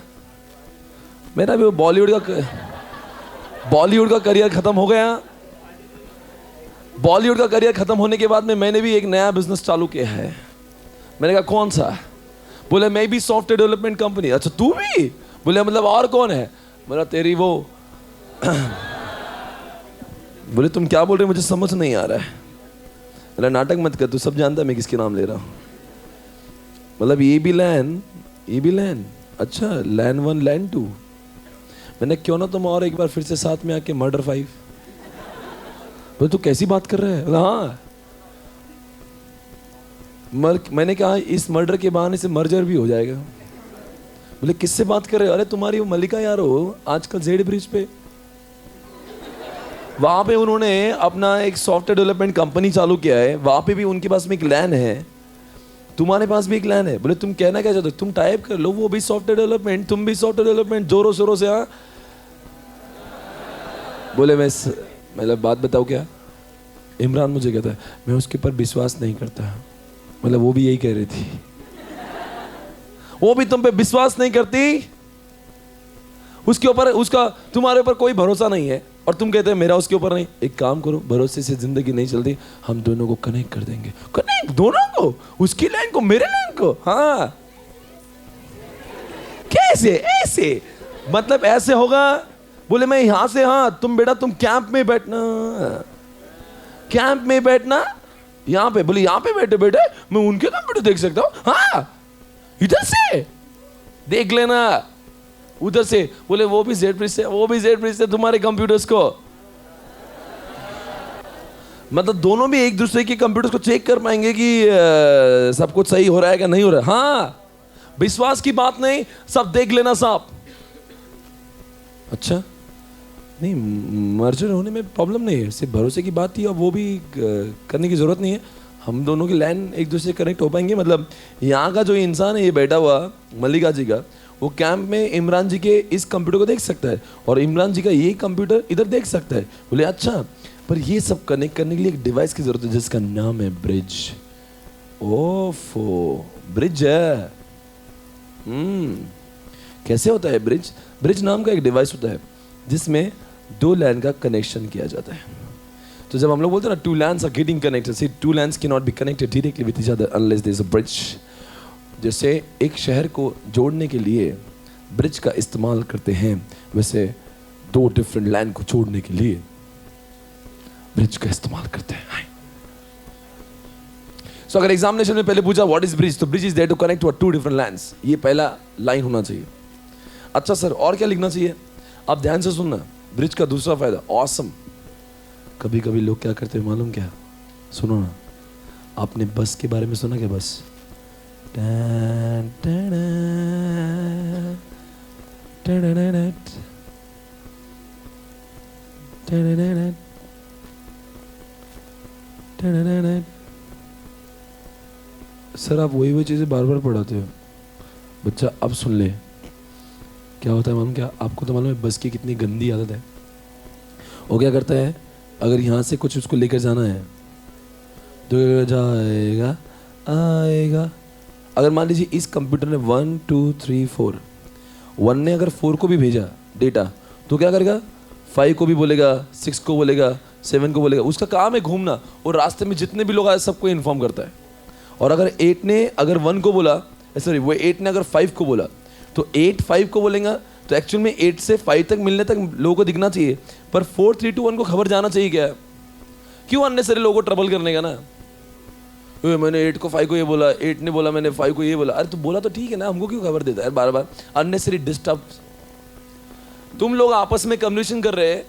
मेरा भी बॉलीवुड का करियर खत्म हो गया। बॉलीवुड का करियर खत्म होने के बाद में मैंने भी एक नया बिजनेस चालू किया है। मैंने कहा कौन सा? बोले मैं भी सॉफ्टवेयर डेवलपमेंट कंपनी। अच्छा तू भी? बोले मतलब और कौन है? बोला तेरी वो। बोले तुम क्या बोल रहे हो, मुझे समझ नहीं आ रहा है। बोला नाटक मत कर, तू सब जानता है मैं किसके नाम ले रहा हूं। मतलब ये भी लैन। अच्छा लैन 1 लैन 2। मैंने क्यों ना तुम और एक बार फिर से साथ में आके मर्डर 5। बोले तू कैसी बात कर रहा है? बोला हाँ। मैंने कहा इस मर्डर के बहाने से मर्जर भी हो जाएगा। बोले किससे बात कर रहे हो? अरे तुम्हारी वो मल्लिका यार हो आजकल जेड ब्रिज पे, वहां पे उन्होंने अपना एक सॉफ्टवेयर डेवलपमेंट कंपनी चालू किया है। वहां पे भी उनके पास में एक लैन है, तुम्हारे पास भी एक लैन है। बोले तुम कहना क्या चाहते हो? तुम टाइप कर लो, वो भी सॉफ्टवेयर डेवलपमेंट, तुम भी सॉफ्टवेयर डेवलपमेंट, जोरों शोरों से। हाँ बोले मतलब बात बताओ क्या? इमरान मुझे कहता है मैं उसके ऊपर विश्वास नहीं करता। मतलब वो भी यही कह रही थी, वो भी तुम पे विश्वास नहीं करती, उसके ऊपर उसका तुम्हारे ऊपर कोई भरोसा नहीं है, और तुम कहते हैं मेरा उसके ऊपर नहीं। एक काम करो, भरोसे से जिंदगी नहीं चलती, हम दोनों को कनेक्ट कर देंगे। कनेक्ट दोनों को, उसकी लाइन को मेरे लाइन को। हाँ कैसे? ऐसे मतलब ऐसे होगा। बोले मैं यहां से, हाँ तुम बेटा तुम कैंप में बैठना यहां पे। बोले यहां पे बैठे बैठे मैं उनके कंप्यूटर देख सकता हूं? हाँ इधर से देख लेना, उधर से। बोले वो भी जेड ब्रिज से तुम्हारे कंप्यूटर्स को। मतलब दोनों भी एक दूसरे के कंप्यूटर्स को चेक कर पाएंगे कि सब कुछ सही हो रहा है कि नहीं हो रहा है। हाँ विश्वास की बात नहीं, सब देख लेना साहब। अच्छा नहीं, मर्जर होने में प्रॉब्लम नहीं है, सिर्फ भरोसे की बात थी, और वो भी करने की जरूरत नहीं है। हम दोनों की लाइन एक दूसरे से कनेक्ट हो पाएंगे। मतलब यहाँ का जो इंसान है ये बैठा हुआ मल्लिका जी का, वो कैंप में इमरान जी के इस कंप्यूटर को देख सकता है, और इमरान जी का ये कंप्यूटर इधर देख सकता है। बोले अच्छा, पर ये सब कनेक्ट करने के लिए एक डिवाइस की जरूरत है जिसका नाम है ब्रिज। ओफो ब्रिज है। कैसे होता है ब्रिज? ब्रिज नाम का एक डिवाइस होता है जिसमें 2 लैन का कनेक्शन किया जाता है। तो जब हम लोग बोलते हैं ना two lands are getting connected, see two lands can not be connected directly with each other unless there is a bridge. जैसे एक शहर को जोड़ने के लिए ब्रिज का इस्तेमाल करते हैं, वैसे 2 डिफरेंट लैन को जोड़ने के लिए ब्रिज का इस्तेमाल करते हैं। सो अगर एग्जामिनेशन में पहले पूछा व्हाट इज ब्रिज, तो bridge is there to connect 2 different lands. ये पहला लाइन होना चाहिए। अच्छा सर और क्या लिखना चाहिए? आप ध्यान से सुनना। ब्रिज का दूसरा फायदा, ऑसम। कभी कभी लोग क्या करते हैं मालूम क्या? सुनो ना, आपने बस के बारे में सुना क्या? बस सर आप वही चीजें बार बार पढ़ाते हो। बच्चा अब सुन ले, क्या होता है मालूम क्या? आपको तो मालूम है बस की कितनी गंदी आदत है। वो क्या करता है, अगर यहाँ से कुछ उसको लेकर जाना है तो जाएगा आएगा। अगर मान लीजिए इस कंप्यूटर ने 1 2 3 4 1 ने अगर 4 को भी भेजा डेटा तो क्या करेगा, 5 को भी बोलेगा, 6 को बोलेगा, 7 को बोलेगा। उसका काम है घूमना और रास्ते में जितने भी लोग आए सबको इन्फॉर्म करता है। और अगर 8 ने अगर 1 को बोला, सॉरी वो 8 ने अगर 5 को बोला तो 8 5 को बोलेगा, तो एक्चुअल में 8 से 5 तक मिलने तक लोगों को दिखना चाहिए, पर 4 3 2 1 को खबर जाना चाहिए क्या? क्यों अननेसेसरी लोगों को ट्रबल करने का ना? मैंने 8 को 5 को ये बोला, 8 ने बोला मैंने 5 को ये बोला। अरे तो बोला तो ठीक है ना, हमको क्यों खबर देता है बार बार? Unnecessary disturb. तुम लोग आपस में कम्युनिकेशन कर रहे हैं,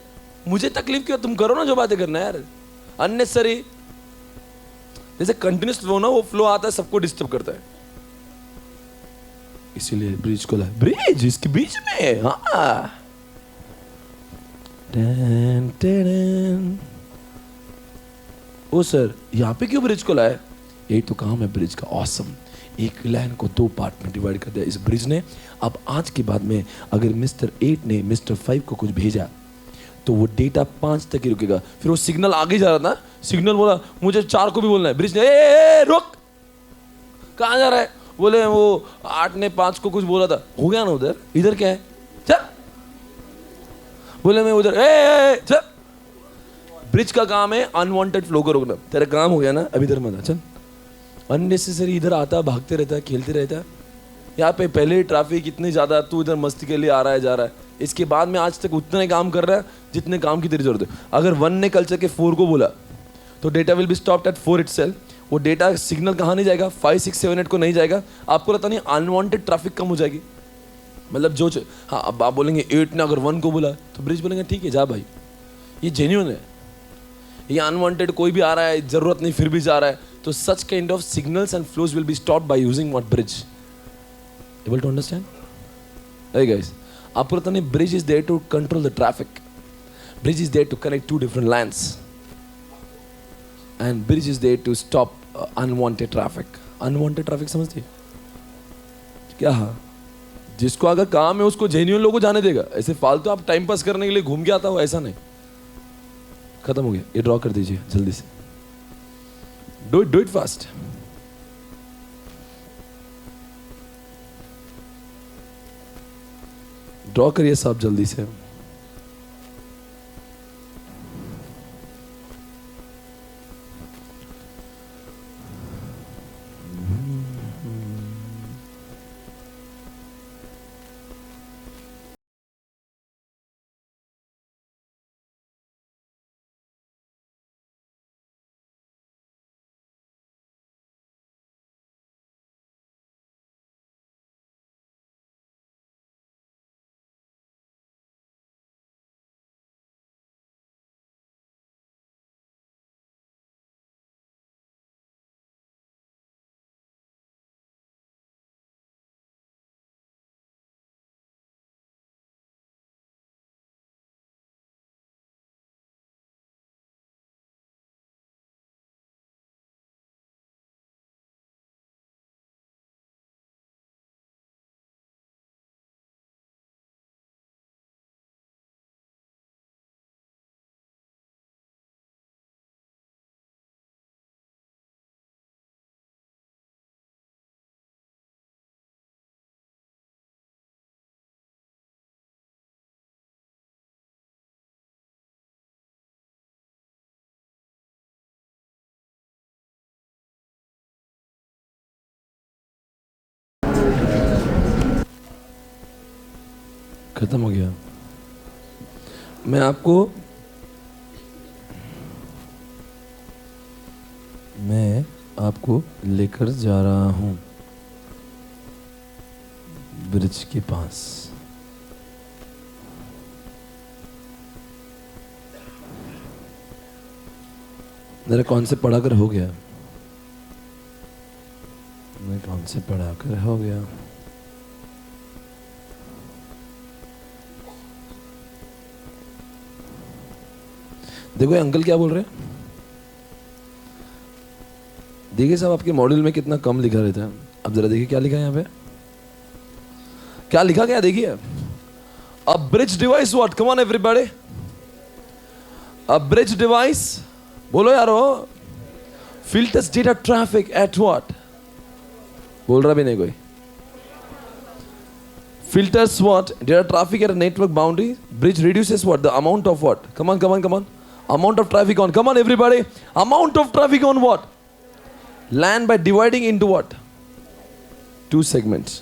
मुझे तकलीफ क्यों? तुम करो ना जो बातें करना है यार। अननेसेसरी जैसे कंटिन्यूस फ्लो ना, वो फ्लो आता है सबको डिस्टर्ब करता है। इसीलिए ब्रिज को लाए, ब्रिज इसके बीच में। हाँ ओ सर यहाँ पे क्यों ब्रिज को लाए? यही तो काम है ब्रिज का। ऑसम। एक लाइन को 2 पार्ट में डिवाइड कर दिया इस ब्रिज ने। अब आज के बाद में अगर मिस्टर 8 ने मिस्टर 5 को कुछ भेजा तो वो डेटा 5 तक ही रुकेगा। फिर वो सिग्नल आगे जा रहा था, सिग्नल बोला मुझे 4 को भी बोलना है। ब्रिज ने ए रुक, कहाँ जा रहा है? बोले वो 8 ने 5 को कुछ बोला था, हो गया ना उधर, इधर क्या है? चल। बोले मैं उधर चल। ब्रिज का काम है अनवांटेड फ्लो को रोकना। तेरा काम हो गया ना, अभी इधर मत आ, चल। अननेसेसरी इधर आता भागते रहता है, खेलते रहता है। यहाँ पे पहले ट्रैफिक इतनी ज़्यादा, तू इधर मस्ती के लिए आ रहा है जा रहा है। इसके बाद में आज तक उतने काम कर रहा है जितने काम की तेरी जरूरत है। अगर 1 ने कल चल के 4 को बोला तो data will be stopped at 4 itself. वो डेटा सिग्नल कहाँ नहीं जाएगा, 5 6 7 8 को नहीं जाएगा। आपको लगता नहीं अनवांटेड ट्रैफिक कम हो जाएगी? मतलब जो हाँ, अब आप बोलेंगे 8 ने अगर 1 को बोला तो ब्रिज बोलेंगे ठीक है जा भाई, ये जेन्युइन है, ये अनवांटेड कोई भी आ रहा है, जरूरत नहीं फिर भी जा रहा है। तो such kind of signals and flows will be stopped by using what bridge. Able to understand? Hey guys, आपको पता नहीं bridge is there to control the traffic. Bridge is there to connect 2 different lines and bridge is there to stop unwanted traffic. Unwanted traffic समझते क्या? हाँ, जिसको अगर काम है उसको जेन्युइन लोगों को जाने देगा। ऐसे फालतू आप टाइम पास करने के लिए घूम के आता हो, ऐसा नहीं। खत्म हो गया, ये ड्रॉ कर दीजिए जल्दी से। Do it fast. ड्रॉ करिए साहब जल्दी से। खत्म हो गया। मैं आपको लेकर जा रहा हूं ब्रिज के पास। मेरा कॉन्सेप्ट पढ़ाकर हो गया। मैं कॉन्सेप्ट पढ़ाकर हो गया। देखो अंकल क्या बोल रहे हैं। देखिए साहब आपके मॉड्यूल में कितना कम लिखा रहता है। अब जरा देखिए क्या लिखा है यहाँ पे, क्या लिखा गया देखिए। अ bridge device what, come on everybody. A bridge device, बोलो यारो, filters data traffic at what? बोल रहा भी नहीं कोई. Filters what? Data traffic at a network boundary. Bridge reduces what? The amount of what? Come on, come on, come on. Amount of traffic on. Come on, everybody. Amount of traffic on what? LAN by dividing into what? Two segments.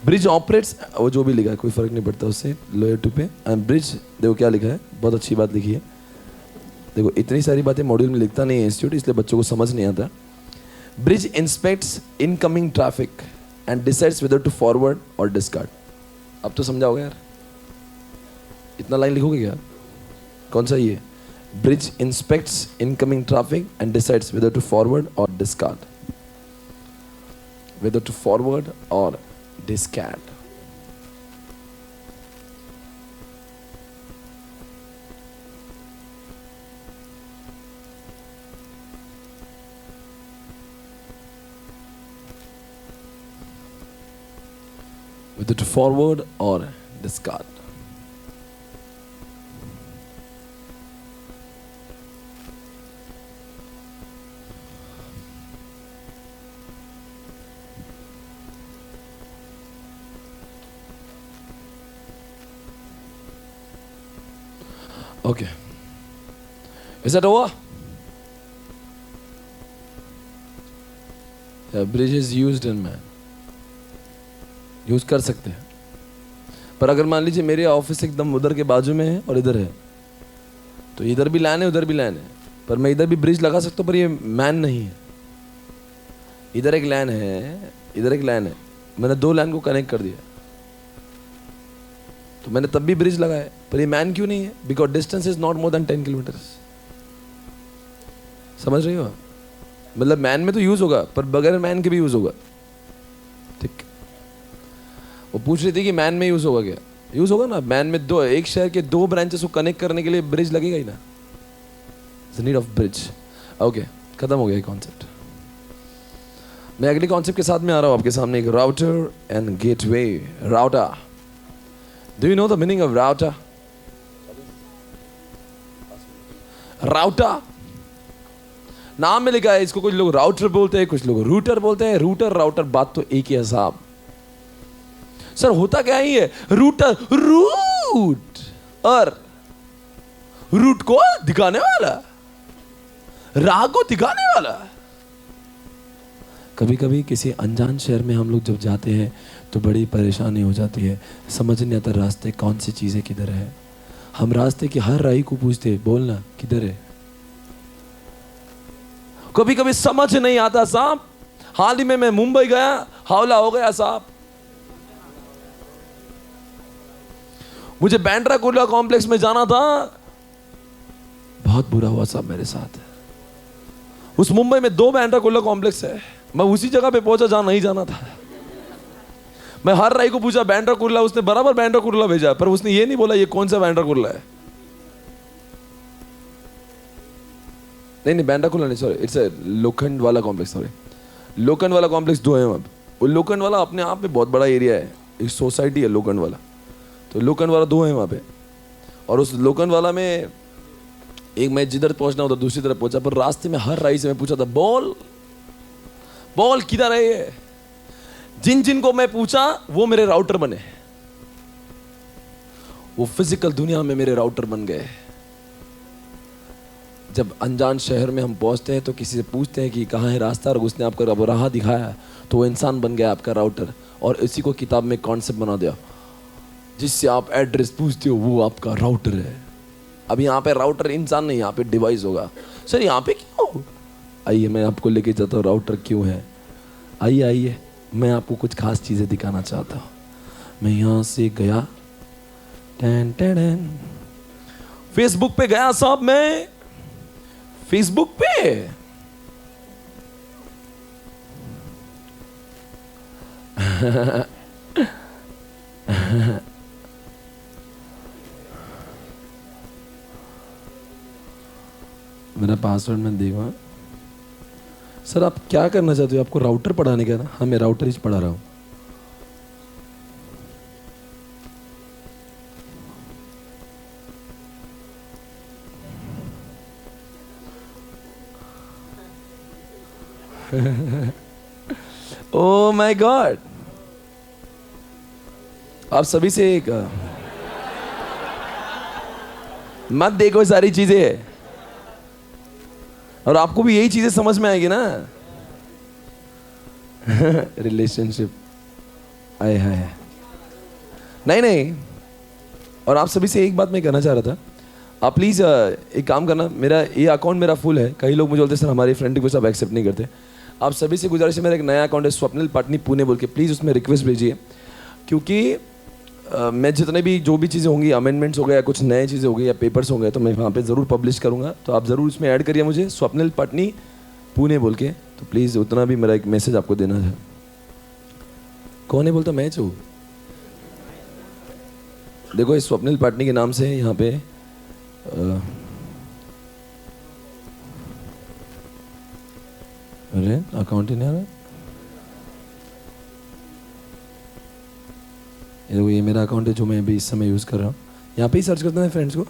Bridge operates. वो जो भी लिखा है कोई फर्क नहीं पड़ता उससे. Layer 2 पे. And bridge देखो क्या लिखा है. बहुत अच्छी बात लिखी है. देखो इतनी सारी बातें मॉड्यूल में लिखता नहीं है इंस्टीट्यूट, इसलिए बच्चों को समझ नहीं आता. Bridge inspects incoming traffic and decides whether to forward or discard. अब तो समझाओगे यार. इतना लाइन लिखोगे क्या? कौन सा ये? Bridge inspects incoming traffic and decides whether to forward or discard. Whether to forward or discard. Whether to forward or discard. Okay. Is that over? The bridge is used in man. Use कर सकते हैं. पर अगर मान लीजिए मेरे office एकदम उधर के बाजू में है और इधर है, तो इधर भी लैन है उधर भी लैन है, पर मैं इधर भी ब्रिज लगा सकता हूँ, पर ये मैन नहीं है. इधर एक लैन है इधर एक लैन है, मैंने दो लैन को कनेक्ट कर दिया, तो मैंने तब भी ब्रिज लगाया, पर ये मैन क्यों नहीं है? Because distance is not more than 10 kilometres. समझ रही हो? मतलब मैन में तो यूज होगा, पर बगैर मैन के भी यूज होगा. ठीक. वो पूछ रही थी कि मैन में यूज होगा क्या? यूज होगा ना. मैन में दो, एक शहर के दो ब्रांचेस को कनेक्ट करने के लिए ब्रिज लगेगा ही ना. Need of bridge. ओके, खत्म हो गया कॉन्सेप्ट. मैं अगले कॉन्सेप्ट के साथ में आ रहा हूं आपके सामने. एक router and gateway. Router. Do you know the meaning of router? Router नाम में लिखा है. इसको कुछ लोग राउटर बोलते हैं, कुछ लोग रूटर बोलते हैं. रूटर राउटर बात तो एक ही है साहब. सर होता क्या ही है? रूटर रूट, और रूट को दिखाने वाला, राह को दिखाने वाला. कभी कभी किसी अनजान शहर में हम लोग जब जाते हैं तो बड़ी परेशानी हो जाती है. समझ नहीं आता रास्ते कौन सी चीजें किधर है. हम रास्ते की हर राही को पूछते, बोलना किधर है. कभी कभी समझ नहीं आता साहब. हाल ही में मैं मुंबई गया, हावला हो गया साहब. मुझे बैंड्रा कुर्ला कॉम्प्लेक्स में जाना था, बहुत बुरा हुआ साहब मेरे साथ. उस मुंबई में 2 बैंड्रा कुर्ला कॉम्प्लेक्स है. मैं उसी जगह पे पहुंचा जहां नहीं जाना था. मैं हर राई को पूछा बैंड्रा कुर्ला, उसने बराबर बैंड्रा कुर्ला भेजा, पर उसने ये नहीं बोला ये कौन सा बैंड्रा कुर्ला है. नहीं बैंड्रा कुर्ला नहीं, सॉरी, इट्स लोखंड वाला कॉम्प्लेक्स. सॉरी, लोखंड वाला कॉम्प्लेक्स 2 है वहां. वो लोखंड वाला अपने आप में बहुत बड़ा एरिया है, एक सोसाइटी है लोखंड वाला. तो लोकन वाला 2 है वहाँ पे. और उस लोकन वाला में एक मैं जिधर पहुंचना उधर दूसरी तरफ पहुंचा, पर रास्ते में हर राही से मैं पूछा था बोल बोल किधर है ये. जिन जिन को मैं पूछा वो मेरे राउटर बने. वो फिजिकल दुनिया में मेरे राउटर बन गए. जब अनजान शहर में हम पहुंचते हैं तो किसी से पूछते हैं कि कहाँ है रास्ता, और उसने आपको राह दिखाया तो वो इंसान बन गया आपका राउटर. और इसी को किताब में कॉन्सेप्ट बना दिया. जिससे आप एड्रेस पूछते हो वो आपका राउटर है. अब यहाँ पे राउटर इंसान नहीं, यहाँ पे डिवाइस होगा. सर यहाँ पे क्यों? आइए मैं आपको लेके जाता हूँ राउटर क्यों है. आइए आइए, मैं आपको कुछ खास चीज़ें दिखाना चाहता हूँ. मैं यहाँ से गया, टैन टैन, फेसबुक पे गया साहब. मैं फेसबुक पे मेरा पासवर्ड मैं देखा. सर आप क्या करना चाहते हो? आपको राउटर पढ़ाने का ना? हाँ मैं राउटर ही पढ़ा रहा हूँ. ओ माय गॉड, आप सभी से एक मत देखो सारी चीजें, और आपको भी यही चीजें समझ में आएगी ना। रिलेशनशिप आए हाय, नहीं। और आप सभी से एक बात मैं कहना चाह रहा था, आप प्लीज़ एक काम करना, मेरा ये अकाउंट मेरा फुल है। कई लोग मुझे बोलते सर हमारे फ्रेंड रिक्वेस्ट आप एक्सेप्ट नहीं करते। आप सभी से गुजारिश है, मेरा एक नया अकाउंट है स्वप्निल पाटनी पुणे बोल के, प्लीज़ उसमें रिक्वेस्ट भेजिए, क्योंकि मैं जितने भी जो भी चीज़ें होंगी, अमेंडमेंट्स हो गए या कुछ नए चीज़ें हो गई या पेपर्स हो गए, तो मैं वहाँ पे ज़रूर पब्लिश करूँगा। तो आप ज़रूर उसमें ऐड करिए मुझे, स्वप्निल पाटनी पुणे बोल के। तो प्लीज़ उतना भी मेरा एक मैसेज आपको देना है। कौन है बोलता मैं हूँ? देखो इस स्वप्निल पाटनी के नाम से यहाँ पे अरे अकाउंट ही नहीं आ रहा। ये मेरा अकाउंट है जो मैं अभी इस समय यूज़ कर रहा हूँ। यहाँ पे ही सर्च करते हैं फ्रेंड्स को,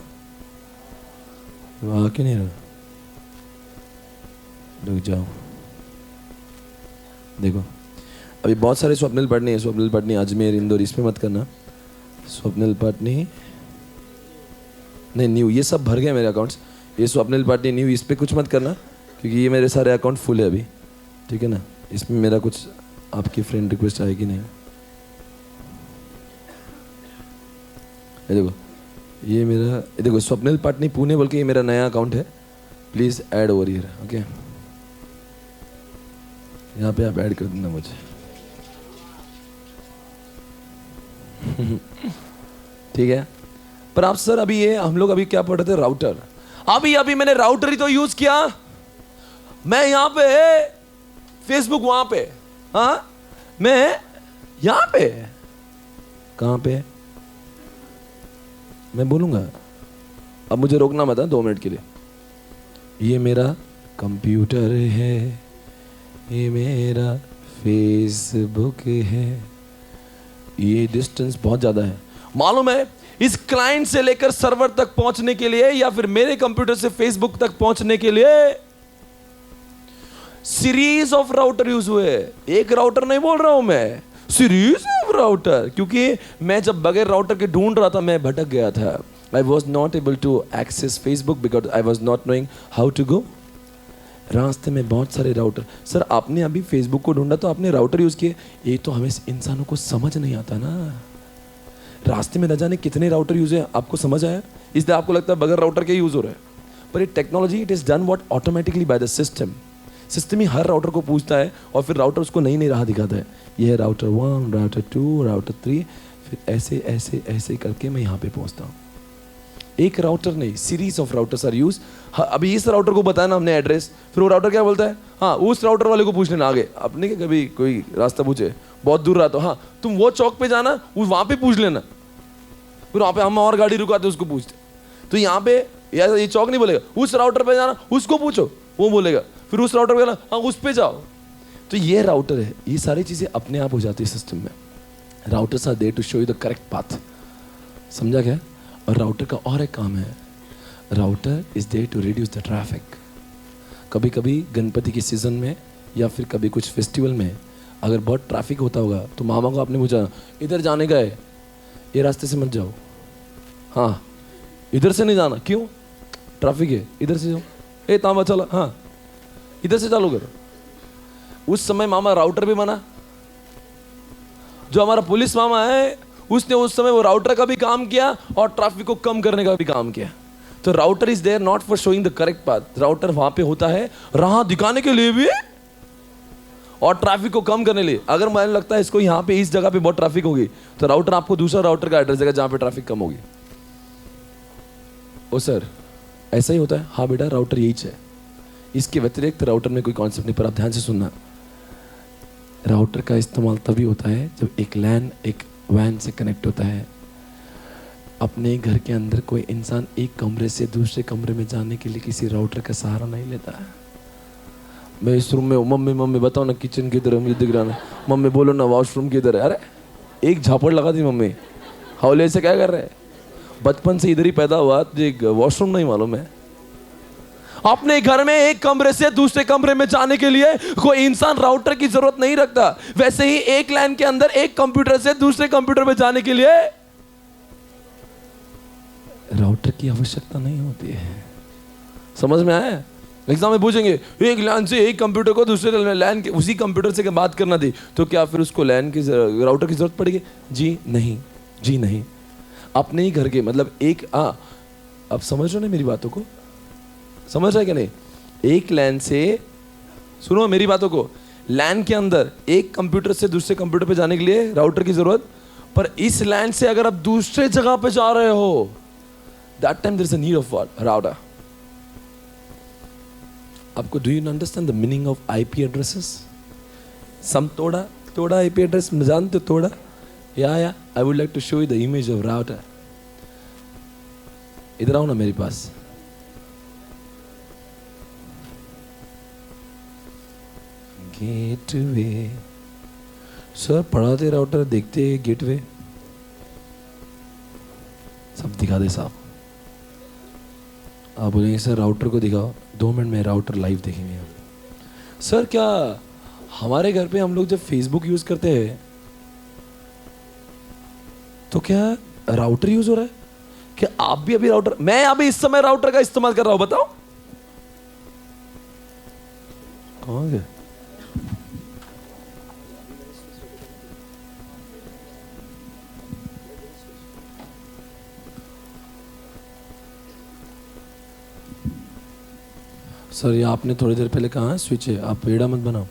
वहाँ क्यों नहीं रहा? रुक जाओ, देखो अभी बहुत सारे स्वप्निल पाटनी है। स्वप्निल पाटनी अजमेर, इंदौर, इस पे मत करना। स्वप्निल पाटनी नहीं न्यू, ये सब भर गए मेरे अकाउंट्स। ये स्वप्निल पाटनी न्यू, इस पे कुछ मत करना, क्योंकि ये मेरे सारे अकाउंट फुल है अभी, ठीक है ना। इसमें मेरा कुछ आपकी फ्रेंड रिक्वेस्ट आएगी नहीं। ये देखो, ये मेरा, ये देखो स्वप्निल पाटनी पुणे बोल के ये मेरा नया अकाउंट है। Please add over here, okay. यहाँ पे आप ऐड कर देना मुझे। ठीक है। पर आप सर अभी ये हम लोग अभी क्या पढ़ रहे थे? राउटर। अभी मैंने राउटर ही तो यूज किया। मैं यहाँ पे फेसबुक, वहां पे, हाँ मैं यहाँ पे, कहाँ पे मैं बोलूंगा। अब मुझे रोकना मत 2 मिनट के लिए। ये मेरा कंप्यूटर है, ये मेरा फेसबुक है। ये डिस्टेंस बहुत ज़्यादा है, मालूम है। इस क्लाइंट से लेकर सर्वर तक पहुंचने के लिए, या फिर मेरे कंप्यूटर से फेसबुक तक पहुंचने के लिए सीरीज ऑफ राउटर यूज हुए। एक राउटर नहीं बोल रहा हूं मैं, सीरीज ऑफ राउटर। क्योंकि मैं जब बगैर राउटर के ढूंढ रहा था, मैं भटक गया था। I was not able to access Facebook because I was not knowing how to go. रास्ते में बहुत सारे राउटर। सर आपने अभी फेसबुक को ढूंढा तो आपने राउटर यूज किए, ये तो हमें इंसानों को समझ नहीं आता ना। रास्ते में न जाने कितने राउटर यूज है, आपको समझ आया? इसलिए आपको लगता है बगैर राउटर के यूज हो रहा है, पर ये technology it is done what automatically by the system. System he her router को पूछता है और फिर राउटर उसको नई नई राह दिखाता है। ये है राउटर 1, राउटर 2, राउटर 3, फिर ऐसे ऐसे ऐसे करके मैं यहाँ पे पहुँचता हूँ। एक राउटर नहीं, series of routers are use. अभी इस राउटर को बताया ना हमने एड्रेस, फिर वो राउटर क्या बोलता है, हाँ उस राउटर वाले को पूछ लेना आगे। आपने क्या कभी कोई रास्ता पूछे, बहुत दूर रहा तो, हाँ तुम वो चौक पे जाना, वहाँ पे पूछ लेना। फिर वहाँ पे हम और गाड़ी रुकाते उसको पूछते। तो यहाँ पे ये चौक नहीं बोलेगा, उस राउटर पे जाना उसको पूछो, वो बोलेगा। फिर उस राउटर पे जाना, हाँ उस पे जाओ। तो ये राउटर है, ये सारी चीज़ें अपने आप हो जाती है सिस्टम में। Routers are there to show you the correct path. समझा क्या? और राउटर का और एक काम है, router is there to reduce the traffic. कभी कभी गणपति के सीजन में या फिर कभी कुछ फेस्टिवल में अगर बहुत ट्रैफिक होता होगा, तो मामा को आपने पूछा इधर जाने का है, ये रास्ते से मत जाओ, हाँ इधर से नहीं जाना, क्यों? ट्रैफिक है, इधर से जाओ। ए तांबा चला, हाँ इधर से चालू करो। उस समय मामा राउटर भी बना। जो हमारा पुलिस मामा है, उसने उस समय वो राउटर का भी काम किया और ट्रैफिक को कम करने का भी काम किया। तो router is there not for showing the correct path. Router वहां पे होता है राह दिखाने के लिए भी और ट्रैफिक को कम करने के लिए। अगर मुझे लगता है इसको यहाँ पे इस जगह पे बहुत ट्रैफिक होगी, तो राउटर आपको दूसरा राउटर का एड्रेस देगा जहां पे ट्रैफिक कम होगी। ओ सर ऐसा ही होता है? हाँ बेटा, राउटर यही है। इसके व्यतिरिक्त राउटर में कोई कॉन्सेप्ट नहीं। पर आप ध्यान से सुनना, राउटर का इस्तेमाल तभी होता है जब एक लैन एक वैन से कनेक्ट होता है। अपने घर के अंदर कोई इंसान एक कमरे से दूसरे कमरे में जाने के लिए किसी राउटर का सहारा नहीं लेता है। मैं इस रूम में हूँ, मम्मी बताओ ना किचन किधर है, मुझे दिख रहा ना। मम्मी बोलो ना वॉशरूम किधर है। अरे एक झापड़ लगा दी मम्मी, हौले से क्या कर रहे हैं? बचपन से इधर ही पैदा हुआ, तुझे वॉशरूम नहीं मालूम है? अपने घर में एक कमरे से दूसरे कमरे में जाने के लिए कोई इंसान राउटर की जरूरत नहीं रखता, वैसे ही एक लैन के अंदर एक कंप्यूटर से दूसरे कंप्यूटर में जाने के लिए राउटर की आवश्यकता नहीं होती है। समझ में आया? एग्जाम में पूछेंगे एक लैन से एक कंप्यूटर को दूसरे लैन के उसी कंप्यूटर से बात करना थी, तो क्या फिर उसको लैन की राउटर की जरूरत पड़ेगी? जी नहीं, जी नहीं। अपने ही घर के मतलब एक अब समझ रहे हो ना मेरी बातों को? समझ रहे क्या नहीं? एक लैन से, सुनो मेरी बातों को, लैन के अंदर एक कंप्यूटर से दूसरे कंप्यूटर पे जाने के लिए राउटर की जरूरत, पर इस लैन से अगर आप दूसरे जगह पे जा रहे हो, that time there is a need of what? Router. आपको do you understand the meaning of IP addresses? Some तोड़ा आईपी एड्रेस जानते हो? तोड़ा या I would like to show you the image of router. इधर आओ ना मेरे पास। गेटवे सर पढ़ाते राउटर, देखते गेटवे, सब दिखा दे साहब। आप बोलेंगे सर राउटर को दिखाओ, 2 मिनट में राउटर लाइव देखेंगे हम। सर क्या हमारे घर पे हम लोग जब फेसबुक यूज करते हैं तो क्या राउटर यूज हो रहा है? क्या आप भी अभी राउटर, मैं अभी इस समय राउटर का इस्तेमाल कर रहा हूं, बताओ कौन है? सर ये आपने थोड़ी देर पहले कहा है स्विच है, आप पेड़ा मत बनाओ।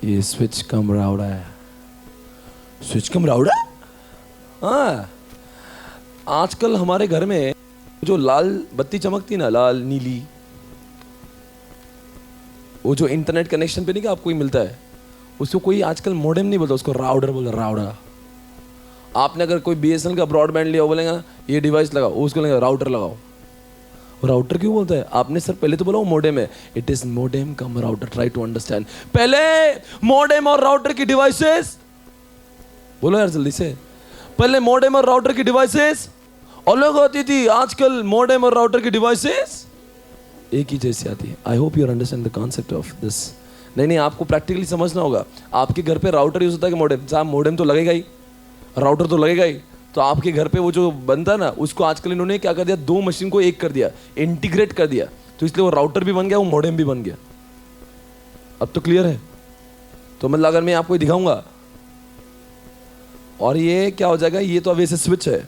ये स्विच कम राउडा है। स्विच कम राउडा? हाँ, आजकल हमारे घर में जो लाल बत्ती चमकती ना, लाल नीली, वो जो इंटरनेट कनेक्शन पे नहीं कि आपको ही मिलता है, उसको कोई आजकल मॉडेम नहीं बोलता, उसको राउटर बोलता, राउटर। आपने अगर कोई बीएसएनएल का ब्रॉडबैंड लिया, वो बोलेगा ये डिवाइस लगाओ, उसको लगेगा राउटर लगाओ। राउटर क्यों बोलता है? आपने सर पहले तो बोला वो मॉडेम है। It is modem cum router, try to understand. पहले मॉडेम और राउटर की डिवाइसेस, बोलो यार जल्दी से, पहले मॉडेम और राउटर की डिवाइसेस अलग होती थी, आजकल मॉडेम और राउटर की डिवाइसेस एक ही जैसी आती है। आई hope you understand the concept of this. नहीं, आपको प्रैक्टिकली समझना होगा। आपके घर पे राउटर यूज होता है कि मॉडेम? साहब मॉडेम तो लगेगा ही, राउटर तो लगेगा ही। तो आपके घर पे वो जो बनता है ना, उसको आजकल इन्होंने क्या कर दिया, 2 मशीन को एक कर दिया, इंटीग्रेट कर दिया, तो इसलिए वो राउटर भी बन गया, वो मॉडेम भी बन गया। अब तो क्लियर है? तो मतलब अगर मैं आपको दिखाऊंगा और ये क्या हो जाएगा, ये तो अब ऐसे स्विच है,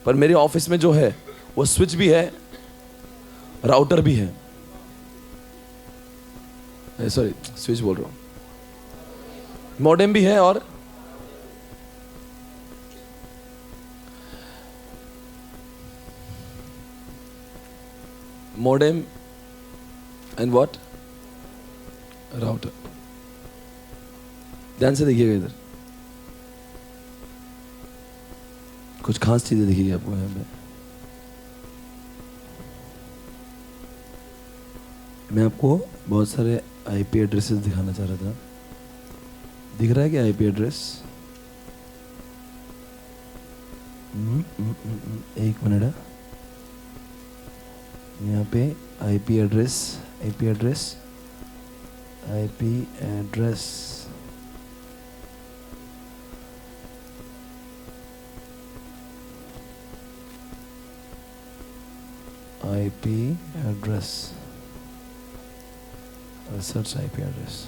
पर मेरे ऑफिस में जो है वो स्विच भी है, राउटर भी है, सॉरी स्विच बोल रहा हूं, मॉडेम भी है और modem and what? Router. ध्यान से देखिएगा, इधर कुछ खास चीजें दिखेगी आपको यहाँ पे। मैं आपको बहुत सारे आईपी एड्रेसेस दिखाना चाह रहा था। दिख रहा है क्या आईपी एड्रेस? एक मिनट है, यहाँ पे IP address, IP address, IP address, IP address, search IP address.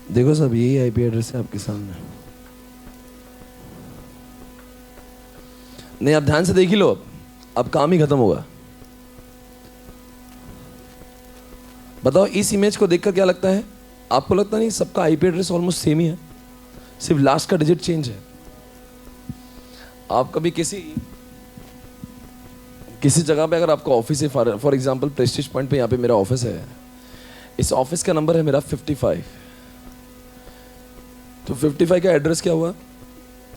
देखो सब यही आईपी एड्रेस है आपके सामने। नहीं, आप ध्यान से देख ही लो, अब काम ही खत्म होगा। बताओ इस इमेज को देखकर क्या लगता है आपको? लगता नहीं सबका आईपी एड्रेस ऑलमोस्ट सेम ही है, सिर्फ लास्ट का डिजिट चेंज है। आप कभी किसी जगह पे अगर आपका ऑफिस है, फॉर एग्जांपल प्रेस्टीज पॉइंट पे यहाँ पे मेरा ऑफिस है, इस ऑफिस का नंबर है मेरा 55। तो 55 का एड्रेस क्या हुआ?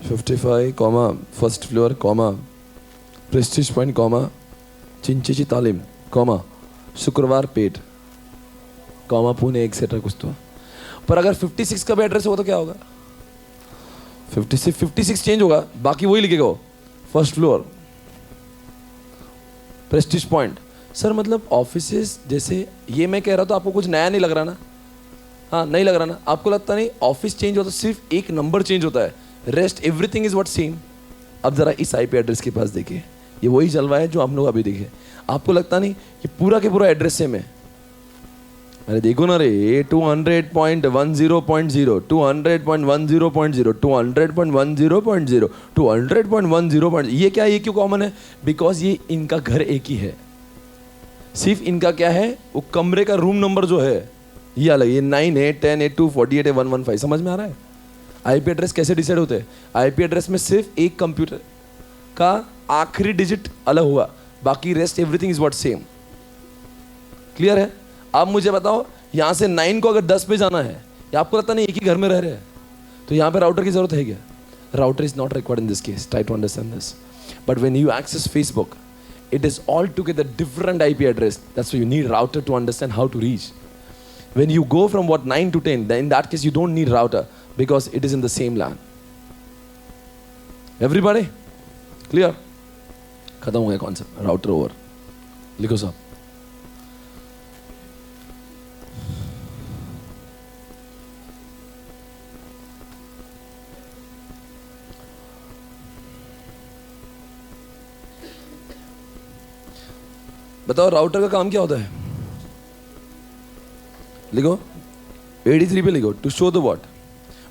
55 comma first floor comma Prestige point comma चिंचेची तालीम कॉमा शुक्रवार पेट कॉमा पुणे एक्सेट्रा कुछ तो। पर अगर 56 का भी एड्रेस होगा तो क्या होगा? 56 चेंज होगा, बाकी वही लिखेगा वो, first floor, Prestige point. Sir मतलब ऑफिसेस जैसे ये मैं कह रहा था, आपको कुछ नया नहीं लग रहा ना? हाँ नहीं लग रहा ना? आपको लगता नहीं ऑफिस चेंज होता, सिर्फ एक नंबर चेंज होता है, rest everything is what same. अब जरा इस आईपी एड्रेस के पास देखिए, ये वही जलवा है जो आप लोग अभी देखे। आपको लगता नहीं ये पूरा के पूरा एड्रेस सेम है? अरे देखो ना रे, 200.10.0, 200.10.0, 200.10.0, 200.10, ये क्या, ये क्यों कॉमन है? बिकॉज ये इनका घर एक ही है, सिर्फ इनका क्या है, वो कमरे का रूम नंबर जो है ये अलग, ये 9, 8, 10, 8, 2, 48, 115। समझ में आ रहा है? आईपी एड्रेस कैसे डिसाइड होते हैं? आईपी एड्रेस में सिर्फ एक कंप्यूटर का आखिरी डिजिट अलग हुआ, बाकी rest everything is what same. Clear है? अब मुझे बताओ, यहां से 9 को अगर 10 पे जाना है, या आपको लगता नहीं एक ही घर में रह रहे हैं, तो यहां पे राउटर की जरूरत है क्या? Router is not required in this case, try to understand this. But when you access Facebook, it is altogether different IP address. That's why you need router to understand how to reach. When you go from what 9 to 10, then in that case you don't need router because it is in the same LAN. Everybody? Clear? खत्म हो गया concept, router over. लिखो साहब। बताओ router का काम क्या होता है? लिखो 83 पे लिखो, टू शो द व्हाट।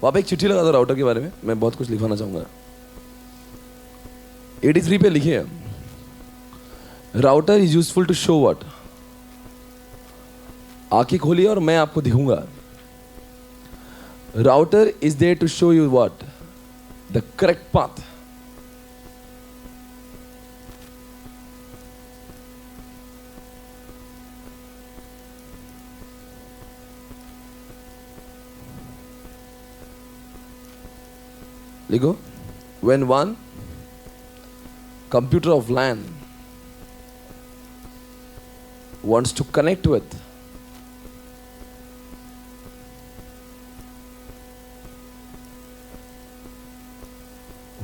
वहां पे एक चिट्ठी लगा दो राउटर के बारे में, मैं बहुत कुछ लिखवाना चाहूंगा। 83 पे लिखिए, router is useful to show what. आंखें खोलिए और मैं आपको दिखूंगा। Router is there to show you what, the correct path. लिखो, when one computer of LAN wants to connect with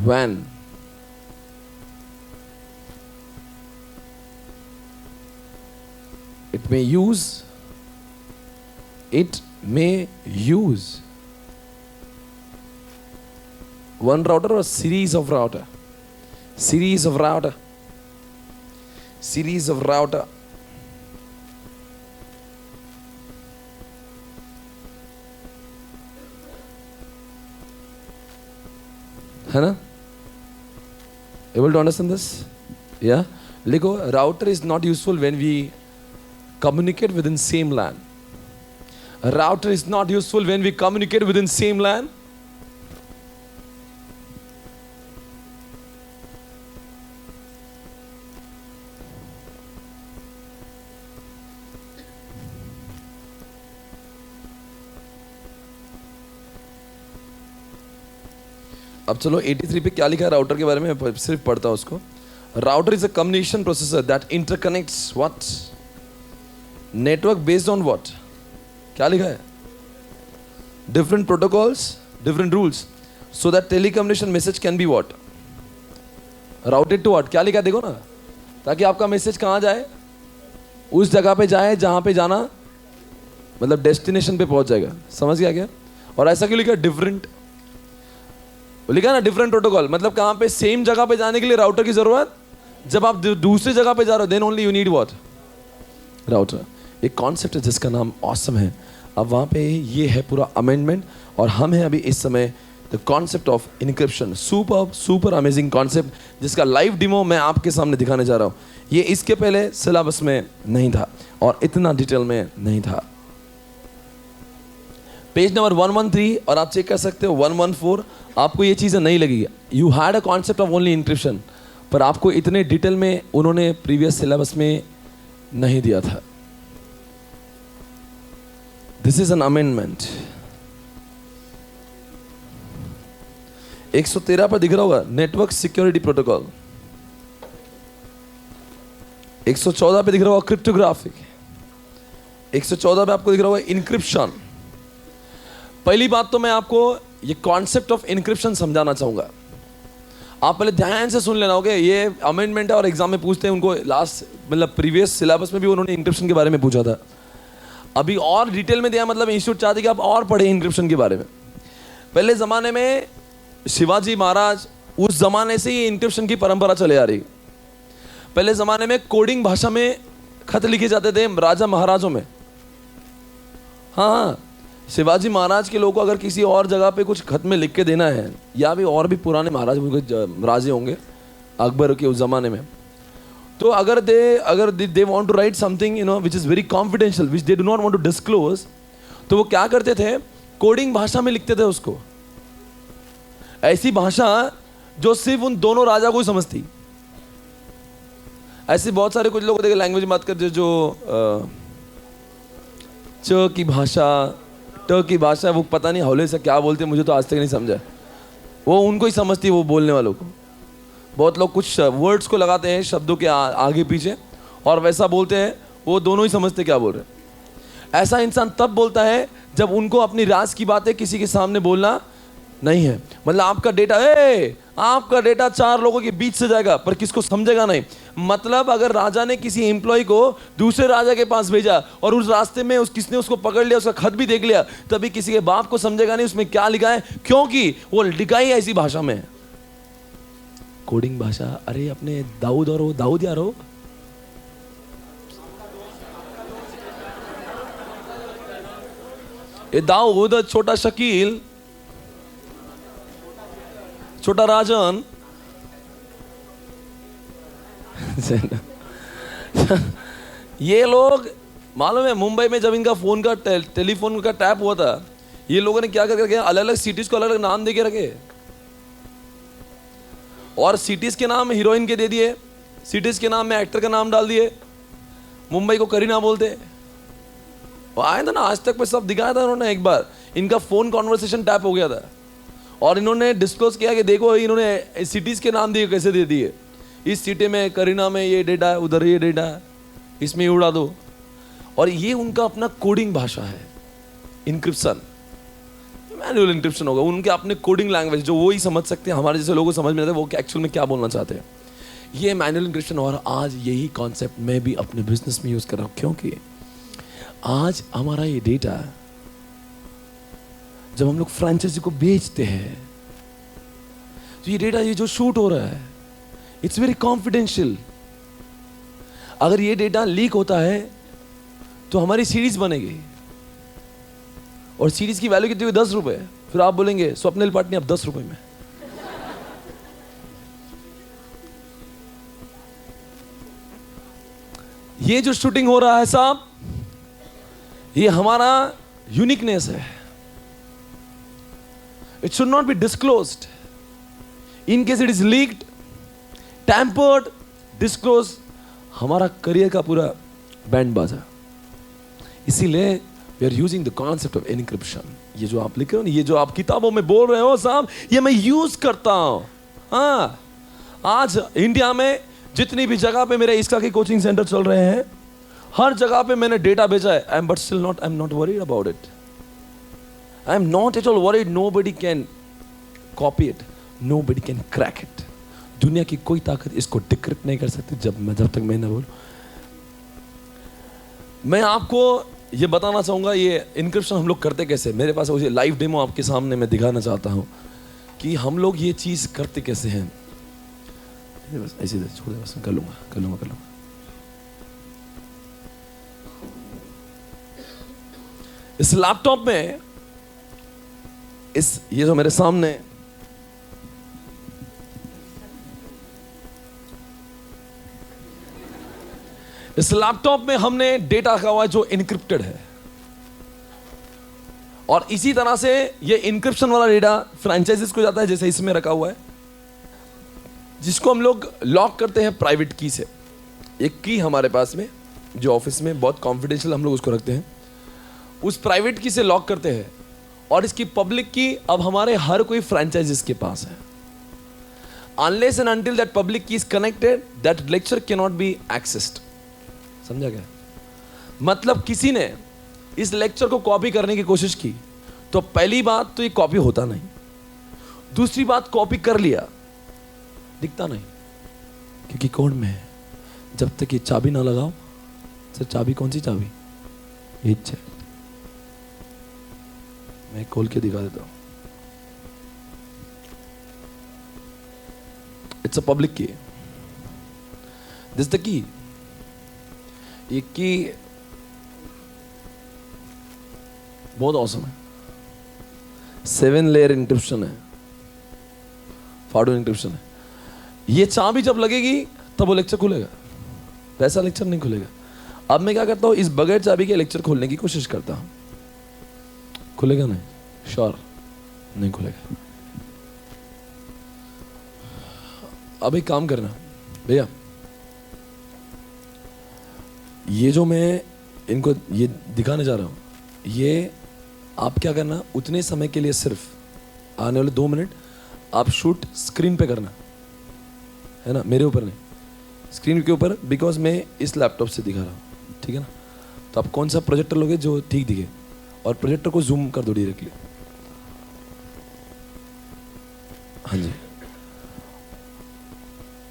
WAN, it may use one router or series of router, series of router, series of router। है ना? Able to understand this? Yeah? लिखो, router is not useful when we communicate within same LAN. Router is not useful when we communicate within same LAN. अब चलो 83 पे क्या लिखा है router के बारे में, मैं सिर्फ पढ़ता हूं उसको। Router is a communication processor that interconnects what, network based on what. क्या लिखा है? Different protocols, different rules, so that telecommunication message can be what, routed to what. क्या लिखा है देखो ना, ताकि आपका मैसेज कहां जाए, उस जगह पे जाए जहां पे जाना, मतलब डेस्टिनेशन पे पहुंच जाएगा। समझ गया क्या? और ऐसा क्यों लिखा? डिफरेंट लिखा ना, डिफरेंट प्रोटोकॉल, मतलब कहां पे, सेम जगह पे जाने के लिए राउटर की जरूरत, जब आप दूसरी जगह पे जा रहे हो then only you need what, router. एक कॉन्सेप्ट है जिसका नाम ऑसम है। अब वहां पे ये है पूरा अमेंडमेंट, और हम हैं अभी इस समय the concept of encryption. Super amazing concept जिसका लाइव डेमो मैं आपके सामने दिखाने जा रहा हूं। ये इसके पहले सिलेबस में नहीं था और इतना डिटेल में नहीं था। पेज नंबर 113, और आप चेक कर सकते हो 114, आपको ये चीज़ें नहीं लगेगी। You had a concept of only encryption, पर आपको इतने डिटेल में उन्होंने प्रीवियस सिलेबस में नहीं दिया था। This is an amendment. 113 पर दिख रहा होगा नेटवर्क सिक्योरिटी प्रोटोकॉल, 114 पे दिख रहा होगा क्रिप्टोग्राफिक, 114 पे आपको दिख रहा होगा इंक्रिप्शन। पहली बात तो मैं आपको ये कॉन्सेप्ट ऑफ इनक्रिप्शन समझाना चाहूंगा। आप पहले ध्यान से सुन लेना, ओके? ये अमेंडमेंट है और एग्जाम में पूछते हैं उनको, लास्ट मतलब प्रीवियस सिलेबस में भी उन्होंने इनक्रिप्शन के बारे में पूछा था। अभी और डिटेल में दिया, मतलब इंस्टीट्यूट चाहते कि आप और पढ़े इनक्रिप्शन के बारे में। पहले ज़माने में शिवाजी महाराज, उस ज़माने से ही इनक्रिप्शन की परंपरा चले आ रही। पहले ज़माने में कोडिंग भाषा में खत लिखे जाते थे राजा महाराजों में। हाँ, शिवाजी महाराज के लोगों को अगर किसी और जगह पे कुछ खत में लिख के देना है, या भी और भी पुराने महाराज राजे होंगे अकबर के उस ज़माने में, तो अगर they want to write something you know which is very confidential, which they do not want to disclose, तो वो क्या करते थे? कोडिंग भाषा में लिखते थे उसको, ऐसी भाषा जो सिर्फ उन दोनों राजा को ही समझती। ऐसे बहुत सारे कुछ लोग देखे लैंग्वेज बात करते जो च की भाषा, ट की भाषा, वो पता नहीं हौले से क्या बोलते, मुझे तो आज तक नहीं समझा। वो उनको ही समझती है, वो बोलने वालों को। बहुत लोग कुछ वर्ड्स को लगाते हैं शब्दों के आगे पीछे और वैसा बोलते हैं, वो दोनों ही समझते क्या बोल रहे हैं। ऐसा इंसान तब बोलता है जब उनको अपनी राज की बातें किसी के सामने बोलना नहीं है। मतलब आपका डेटा 4 लोगों के बीच से जाएगा पर किसको समझेगा नहीं। मतलब अगर राजा ने किसी एम्प्लॉय को दूसरे राजा के पास भेजा और उस रास्ते में किसने उसको पकड़ लिया, उसका खत भी देख लिया, तभी किसी के बाप को समझेगा नहीं उसमें क्या लिखा है, क्योंकि वो लिखा ही ऐसी भाषा में है, कोडिंग भाषा। अरे अपने दाऊद और दाऊद यार हो, ये दाऊद, छोटा शकील, छोटा राजन, ये लोग मालूम है मुंबई में जब इनका फोन का टेलीफोन का टैप हुआ था, ये लोगों ने क्या करके अलग अलग सिटीज को अलग अलग नाम देके रखे, और सिटीज के नाम हीरोइन के दे दिए, सिटीज के नाम में एक्टर का नाम डाल दिए। मुंबई को करीना बोलते, आया था ना आज तक पे सब दिखाया था उन्होंने। एक बार इनका फोन कॉन्वर्सेशन टैप हो गया था और इन्होंने डिस्क्लोज किया कि देखो इन्होंने सिटीज के नाम दिए, कैसे दे दिए, इस सिटी में करीना में ये डेटा है, उधर ये डेटा है, इसमें उड़ा दो। और ये उनका अपना कोडिंग भाषा है, इनक्रिप्शन, मैनुअल इनक्रिप्शन होगा, उनके अपने कोडिंग लैंग्वेज जो वो ही समझ सकते हैं, हमारे जैसे लोगों को समझ में आता है वो एक्चुअल में क्या बोलना चाहते हैं। ये मैनुअल इनक्रिप्शन, और आज यही कॉन्सेप्ट मैं भी अपने बिजनेस में यूज कर रहा हूँ, क्योंकि आज हमारा ये डेटा जब हम लोग फ्रेंचाइजी को बेचते हैं तो ये डेटा, ये जो शूट हो रहा है, इट्स वेरी कॉन्फिडेंशियल। अगर ये डेटा लीक होता है तो हमारी सीरीज बनेगी, और सीरीज की वैल्यू कितनी हुई? 10 रुपए। फिर आप बोलेंगे स्वप्निल पाटनी अब 10 रुपए में। ये जो शूटिंग हो रहा है साहब, ये हमारा यूनिकनेस है। It should not be disclosed. In case it is leaked, tampered, disclosed, हमारा करियर का पूरा बैंड बाजा। इसीलिए we are using the concept of encryption. ये जो आप लिख रहे हो, ये जो आप किताबों में बोल रहे हो साहब, ये मैं यूज करता हूं। हाँ, आज इंडिया में जितनी भी जगह पे मेरे इसका के कोचिंग सेंटर चल रहे हैं, हर जगह पे मैंने डेटा भेजा है। I am not worried about it. I am not at all worried. Nobody can copy it. Nobody can crack it. दुनिया की कोई ताकत इसको डिक्रिप्ट नहीं कर सकती जब तक मैं ना बोलूं। मैं आपको ये बताना चाहूंगा ये इनक्रिप्शन हम लोग करते कैसे। मेरे पास वो लाइव डेमो आपके सामने मैं दिखाना चाहता हूं कि हम लोग ये चीज करते कैसे हैं। बस ऐसे छोड़ दे, बस कर लूंगा। इस लैपटॉप में ये जो मेरे सामने, इस लैपटॉप में हमने डेटा रखा हुआ है जो इनक्रिप्टेड है, और इसी तरह से ये इनक्रिप्शन वाला डेटा फ्रेंचाइजीज को जाता है, जैसे इसमें रखा हुआ है, जिसको हम लोग लॉक करते हैं प्राइवेट की से। एक की हमारे पास में जो ऑफिस में बहुत कॉन्फिडेंशियल हम लोग उसको रखते हैं, उस प्राइवेट की से लॉक करते हैं, और इसकी पब्लिक की अब हमारे हर कोई फ्रेंचाइजीज के पास है। Unless and until that public key is connected, that lecture can not be accessed. समझा क्या? मतलब किसी ने इस लेक्चर को कॉपी करने की कोशिश की तो पहली बात तो ये कॉपी होता नहीं, दूसरी बात कॉपी कर लिया दिखता नहीं, क्योंकि कोड में है। जब तक ये चाबी ना लगाओ, सर चाबी कौन सी चाबी? ये है, मैं खोल के दिखा देता हूं। इट्स अ पब्लिक की, दिस द की। ये की बहुत औसम है, 7 लेयर इंक्रिप्शन है, फाडो इंक्रिप्शन है। ये चाबी जब लगेगी तब वो लेक्चर खुलेगा, वैसा लेक्चर नहीं खुलेगा। अब मैं क्या करता हूं, इस बगैर चाबी के लेक्चर खोलने की कोशिश करता हूं, खुलेगा नहीं, श्योर नहीं खुलेगा। अब एक काम करना भैया, ये जो मैं इनको ये दिखाने जा रहा हूं, ये आप क्या करना, उतने समय के लिए सिर्फ आने वाले 2 मिनट आप शूट स्क्रीन पे करना है ना, मेरे ऊपर नहीं, स्क्रीन के ऊपर, बिकॉज मैं इस लैपटॉप से दिखा रहा हूँ, ठीक है ना। तो आप कौन सा प्रोजेक्टर लोगे जो ठीक दिखे, और प्रोजेक्टर को जूम कर दो डायरेक्टली। हाँ जी,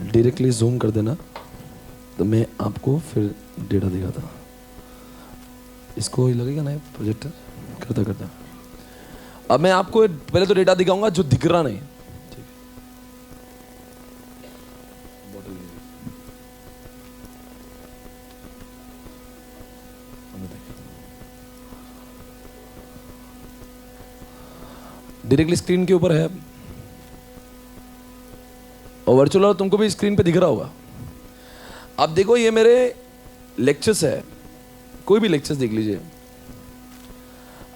डायरेक्टली जूम कर देना, तो मैं आपको फिर डेटा दिखाता हूँ। इसको ही लगेगा ना प्रोजेक्टर, करता करता। अब मैं आपको पहले तो डेटा दिखाऊंगा जो दिख रहा नहीं, ठीक है। बॉटल डायरेक्टली स्क्रीन के ऊपर है, और वर्चुअल तुमको भी स्क्रीन पे दिख रहा होगा। अब देखो ये मेरे लेक्चर्स है, कोई भी लेक्चर्स देख लीजिए।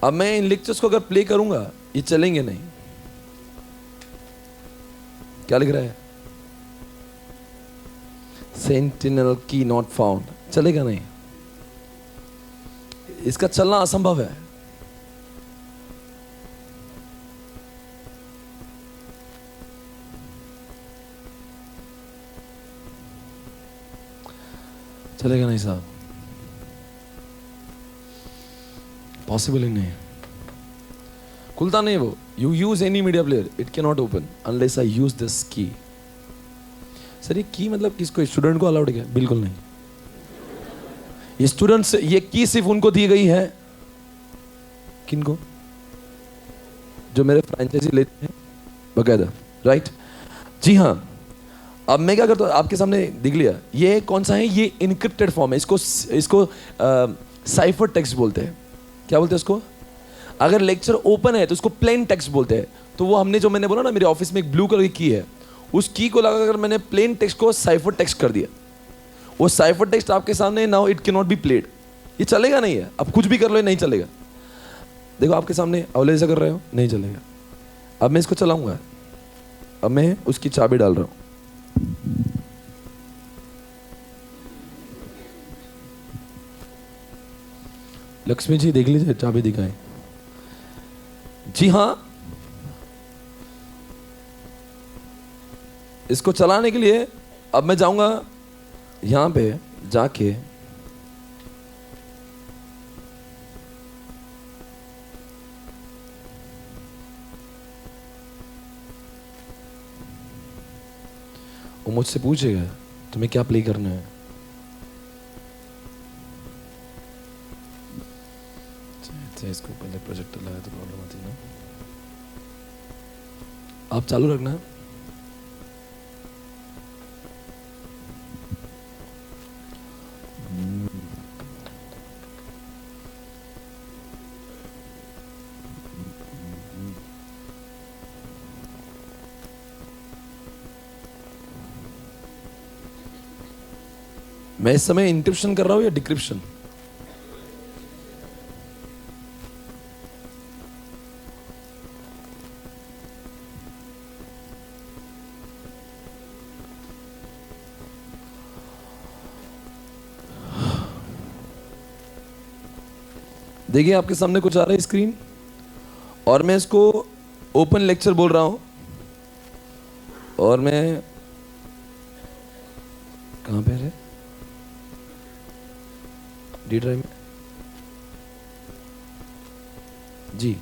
अब मैं इन लेक्चर्स को अगर प्ले करूंगा, ये चलेंगे नहीं। क्या लिख रहा है? सेंटिनल की नॉट फाउंड, चलेगा नहीं, इसका चलना असंभव है। चलेगा नहीं साहब, पॉसिबल ही नहीं, खुलता नहीं वो। You use any media player, it can not open unless I use this की। सर ये की मतलब किसको, स्टूडेंट को अलाउड है? बिल्कुल नहीं। ये स्टूडेंट्स, ये की सिर्फ उनको दी गई है, किनको? जो मेरे फ्रेंचाइजी लेते हैं बकायदा, राइट? जी हाँ। अब मैं क्या करता हूँ, आपके सामने दिख लिया, ये कौन सा है? ये इनक्रिप्टेड फॉर्म है, इसको साइफर टेक्स्ट बोलते हैं। क्या बोलते हैं उसको? अगर लेक्चर ओपन है तो उसको प्लेन टेक्स्ट बोलते हैं। तो वो हमने जो मैंने बोला ना, मेरे ऑफिस में एक ब्लू कलर की की है, उस की को लगाकर मैंने प्लेन टेक्स्ट को साइफर टेक्स्ट कर दिया। वो साइफर टेक्स्ट आपके सामने, now it can not be played. ये चलेगा नहीं है, अब कुछ भी कर लो नहीं चलेगा। देखो आपके सामने अवले ऐसा कर रहे हो, नहीं चलेगा। अब मैं इसको चलाऊंगा, अब मैं उसकी चाबी डाल रहा हूं। लक्ष्मी जी देख लीजिए, चाबी दिखाएं। जी हाँ, इसको चलाने के लिए अब मैं जाऊंगा यहां पे, जाके वो मुझसे पूछेगा तुम्हें क्या प्ले करना है। इसको पहले प्रोजेक्टर लगाया तो प्रॉब्लम आती है ना। आप चालू रखना। मैं इस समय इंक्रिप्शन कर रहा हूं या डिक्रिप्शन? देखिए आपके सामने कुछ आ रहा है स्क्रीन, और मैं इसको ओपन लेक्चर बोल रहा हूं, और मैं कहां पे है? डी ड्राइव में जी,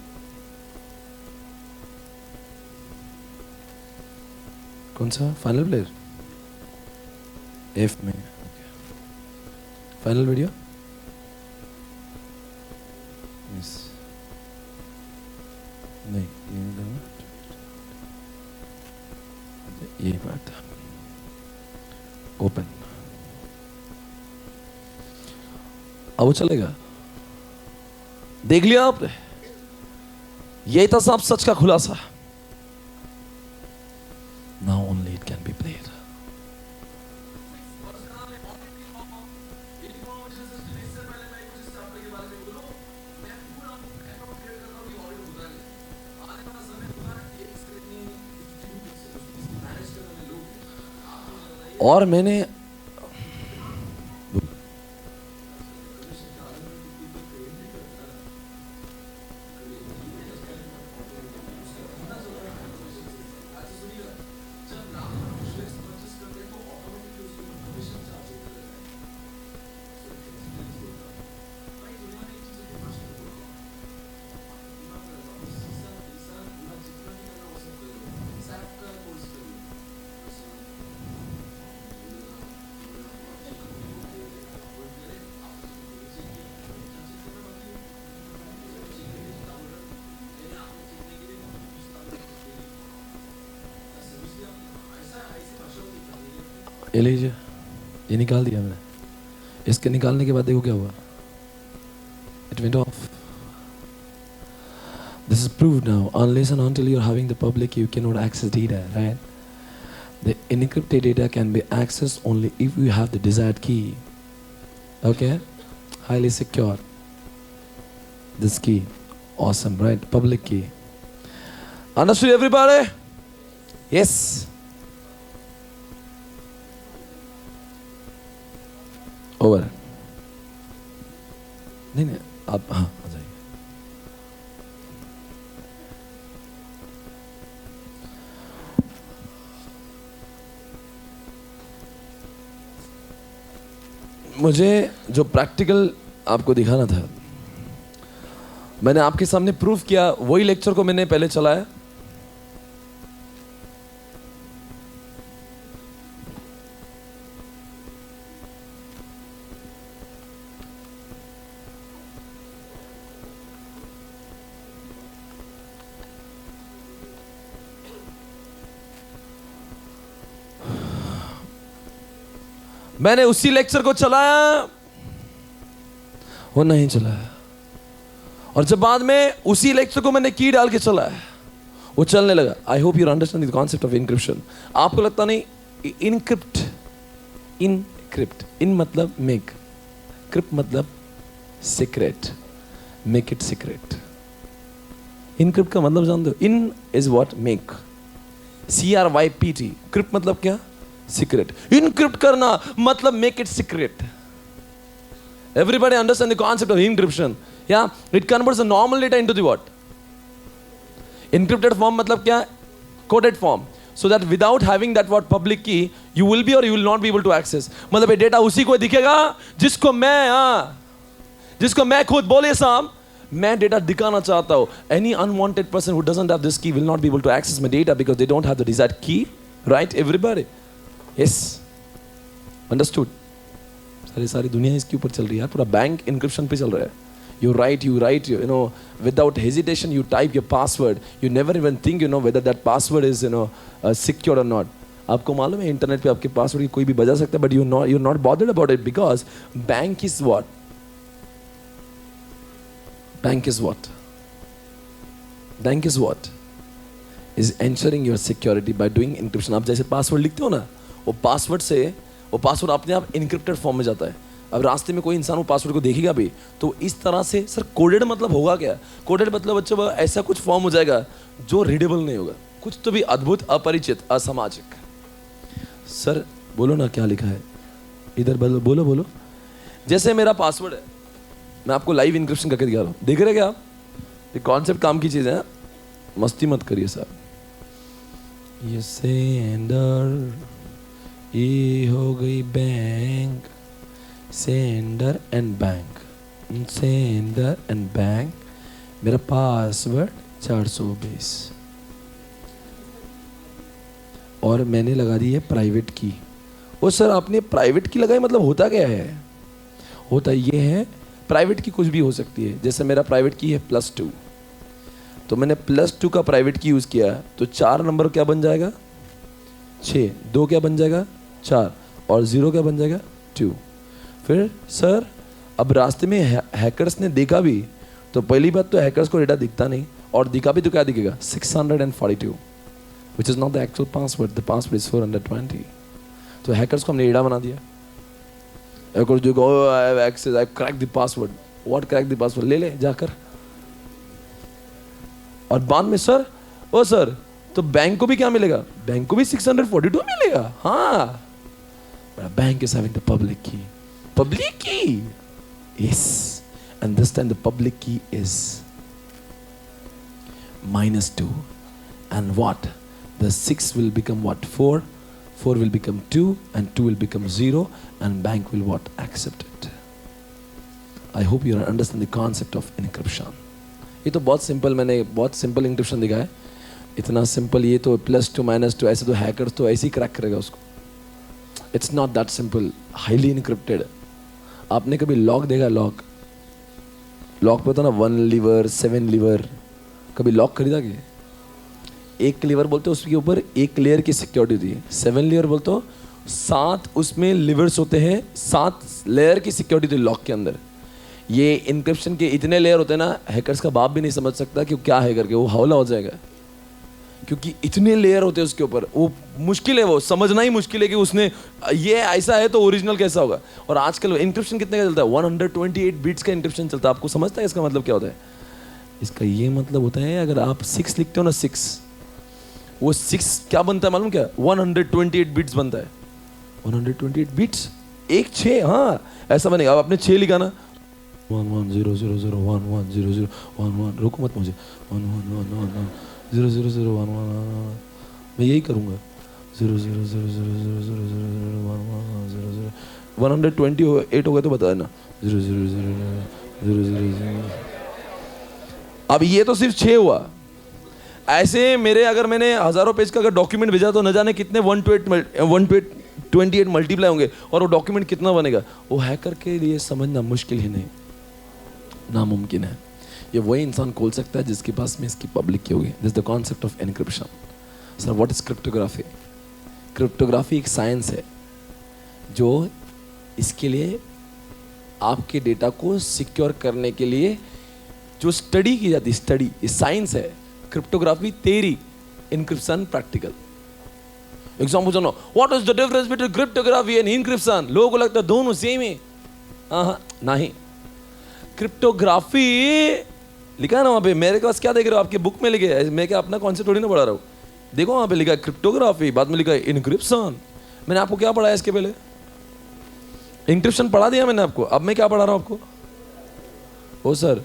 कौन सा फाइनल प्लेयर? एफ में. Final video. यस. नहीं ये नहीं करना. ये बात था. ओपन. अब वो चलेगा. देख लिया आपने? यही था साहब सच का खुलासा. Now only it can be played. और मैंने ये लीजिए, ये निकाल दिया मैंने. इसके निकालने के बाद देखो क्या हुआ. It went off. This is proved now. Unless and until you're having the public, you cannot access data, right? The encrypted data can be accessed only if you have the desired key. Okay? Highly secure. This key. Awesome, right? Public key. Understood everybody? Yes. Over. नहीं आप हाँ आ जाइए. मुझे जो practical आपको दिखाना था, मैंने आपके सामने प्रूफ किया. वही लेक्चर को मैंने पहले चलाया. मैंने उसी लेक्चर को चलाया, वो नहीं चलाया. और जब बाद में उसी लेक्चर को मैंने की डाल के चलाया, वो चलने लगा. I hope you understand the concept of encryption. आपको लगता नहीं इनक्रिप्ट, इनक्रिप्ट, इन मतलब मेक, क्रिप्ट मतलब secret, make it secret. Encrypt का मतलब जानते हो? In is what make, CRYPT. Crypt मतलब क्या? सीक्रेट. इनक्रिप्ट करना मतलब make it secret. Everybody understand the concept of encryption? Yeah, it converts the normal data into the what? Encrypted form मतलब क्या? Coded form. So that without having that what public key, you will be or you will not be able to access. मतलब ये data उसी को दिखेगा जिसको मैं खुद बोले साहब मैं डेटा दिखाना चाहता हूँ. Any unwanted person who doesn't have this key will not be able to access my data because they don't have the desired key. Right, everybody? Yes. Understood? सारी दुनिया इसके ऊपर चल रही है. पूरा बैंक इंक्रिप्शन पे चल रहा है. You write, you know, without hesitation, you type your password. You never even think, you know, whether that password is, you know, secure or not. आपको मालूम है इंटरनेट पे आपके पासवर्ड की कोई भी बजा सकता है, but you're not bothered about it because bank is what? Bank is what? Bank is what? Is ensuring your security by doing encryption. आप जैसे पासवर्ड लिखते हो ना, वो पासवर्ड अपने आप इनक्रिप्टेड फॉर्म में जाता है. अब रास्ते में कोई इंसान वो पासवर्ड को देखेगा भी तो इस तरह से, सर कोडेड मतलब होगा क्या? कोडेड मतलब बच्चों ऐसा कुछ फॉर्म हो जाएगा जो रीडेबल नहीं होगा. कुछ तो भी अद्भुत, अपरिचित, असामाजिक. सर बोलो ना क्या लिखा है इधर, बोलो. जैसे मेरा पासवर्ड है, मैं आपको लाइव इंक्रिप्शन करके दिखा रहा हूँ. देख रहे क्या आप? ये कॉन्सेप्ट काम की चीज़ है. मस्ती मत करिए साहब. ये सेंडर, ये हो गई bank, sender and bank, sender and bank. मेरा पासवर्ड 420. और मैंने लगा दी है प्राइवेट की। ओ सर आपने प्राइवेट की लगाई, मतलब होता क्या है? होता ये है, प्राइवेट की कुछ भी हो सकती है। जैसे मेरा प्राइवेट की है +2, तो मैंने +2 का प्राइवेट की यूज़ किया, तो 4 नंबर क्या बन जाएगा? 6, 2 क्या बन जाएगा? 4, और 0 क्या बन जाएगा? 2। फिर सर अब रास्ते में हैकर्स ने देखा भी, तो पहली बात तो हैकर्स को डेटा दिखता नहीं, और दिखा भी तो क्या दिखेगा? 642, which is not the actual password, the password is 420। तो हैकर्स को हमने एड़ा बना दिया। हैकर्स जो I have access, I crack the password. What crack the password? ले जाकर। और बाद में सर, ओ सर तो बैंक को भी क्या मिलेगा? बैंक को भी 642 मिलेगा। हाँ, bank is having the public की। Public key. Yes. And this time the public key is -2. And what? The 6 will become what? 4. 4 will become 2. And 2 will become 0. And bank will what? Accept it. I hope you understand the concept of encryption. ये तो बहुत simple, मैंने बहुत simple encryption दिखा है। इतना simple, ये तो +2 -2, ऐसे तो हैकर्स तो ऐसे ही क्रैक करेगा उसको। It's not that simple, highly encrypted. आपने कभी लॉक देखा? लॉक पे होता ना 1 लीवर 7 लीवर, कभी लॉक खरीदा क्या? 1 लीवर बोलते हो उसके ऊपर 1 लेयर की सिक्योरिटी होती है। 7 लीवर बोलते हो 7 उसमें लिवर्स होते हैं, 7 लेयर की सिक्योरिटी होती है लॉक के अंदर। ये इनक्रिप्शन के इतने लेयर होते हैं ना, हैकर्स का बाप भी नहीं समझ सकता कि क्या है करके, वो हौला हो जाएगा, क्योंकि इतने लेयर होते हैं उसके ऊपर। वो मुश्किल है, वो समझना ही मुश्किल है कि उसने ये ऐसा है तो ओरिजिनल कैसा होगा। और आजकल इंक्रिप्शन कितने का चलता है? 128 बिट्स का इंक्रिप्शन चलता है। आपको समझता है इसका मतलब क्या होता है? इसका ये मतलब होता है, अगर आप 6 लिखते हो ना, 6, वो 6 क्या बनता है मालूम क्या? 128 बिट्स बनता है। 128 बिट्स, 1 6, हाँ ऐसा बनेगा। अब आपने 6 लिखा ना, 1 1 0 0 0 1 1 0 0 1 1, रोको मत मुझे, 1 1 1 1 1 0 0 0 1 1, मैं यही करूँगा। 0 0 0 0 0 0 0 1 1 0 0, 128 हो गए तो बता देना। 0 0 0 0 0 0। अब ये तो सिर्फ 6 हुआ। ऐसे मेरे, अगर मैंने हज़ारों पेज का अगर डॉक्यूमेंट भेजा तो न जाने कितने 128 मल्टीप्लाई होंगे, और वो डॉक्यूमेंट कितना बनेगा, वो हैकर के लिए समझना मुश्किल ही नहीं, नामुमकिन है। ये वही इंसान खोल सकता है जिसके पास में इसकी पब्लिक की होगी। This the concept of encryption. Sir what is cryptography? Cryptography एक साइंस है जो इसके लिए आपके डेटा को सिक्योर करने के लिए जो स्टडी की जाती है, स्टडी साइंस है। Cryptography theory, encryption practical. Example सुनो, what is the difference between cryptography and encryption? लोगों को लगता है दोनों सेम है। नहीं, क्रिप्टोग्राफी लिखा है ना वहाँ पे, मेरे पास क्या देख रहे हो? आपके बुक में लिखे है, मैं क्या अपना कॉन्सेप्ट थोड़ी ना पढ़ा रहा हूँ। देखो वहाँ पे लिखा है क्रिप्टोग्राफी, बाद में लिखा है इनक्रिप्शन। मैंने आपको क्या पढ़ाया इसके पहले? इनक्रिप्शन पढ़ा दिया मैंने आपको। अब मैं क्या पढ़ा रहा हूँ आपको? ओ सर,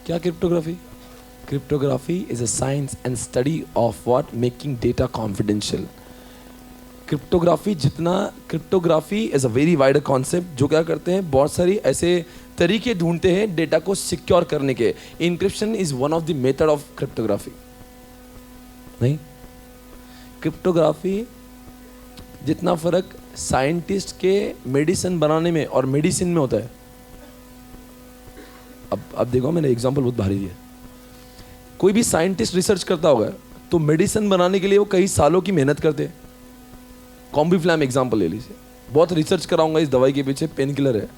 क्या cryptography? Cryptography is a science and study of what? Making data confidential. Cryptography is a very wide concept, जो क्या करते हैं, बहुत सारी ऐसे तरीके ढूंढते हैं डेटा को सिक्योर करने के। Encryption is one of the method of cryptography. नहीं, क्रिप्टोग्राफी जितना फर्क साइंटिस्ट के मेडिसिन बनाने में और मेडिसिन में होता है। अब देखो, मैंने एग्जांपल बहुत भारी दिया। कोई भी साइंटिस्ट रिसर्च करता होगा तो मेडिसिन बनाने के लिए वो कई सालों की मेहनत करते हैं। कॉम्बीफ्लैम एग्जांपल ले लीजिए, बहुत रिसर्च कराऊंगा इस दवाई के पीछे, पेन किलर है,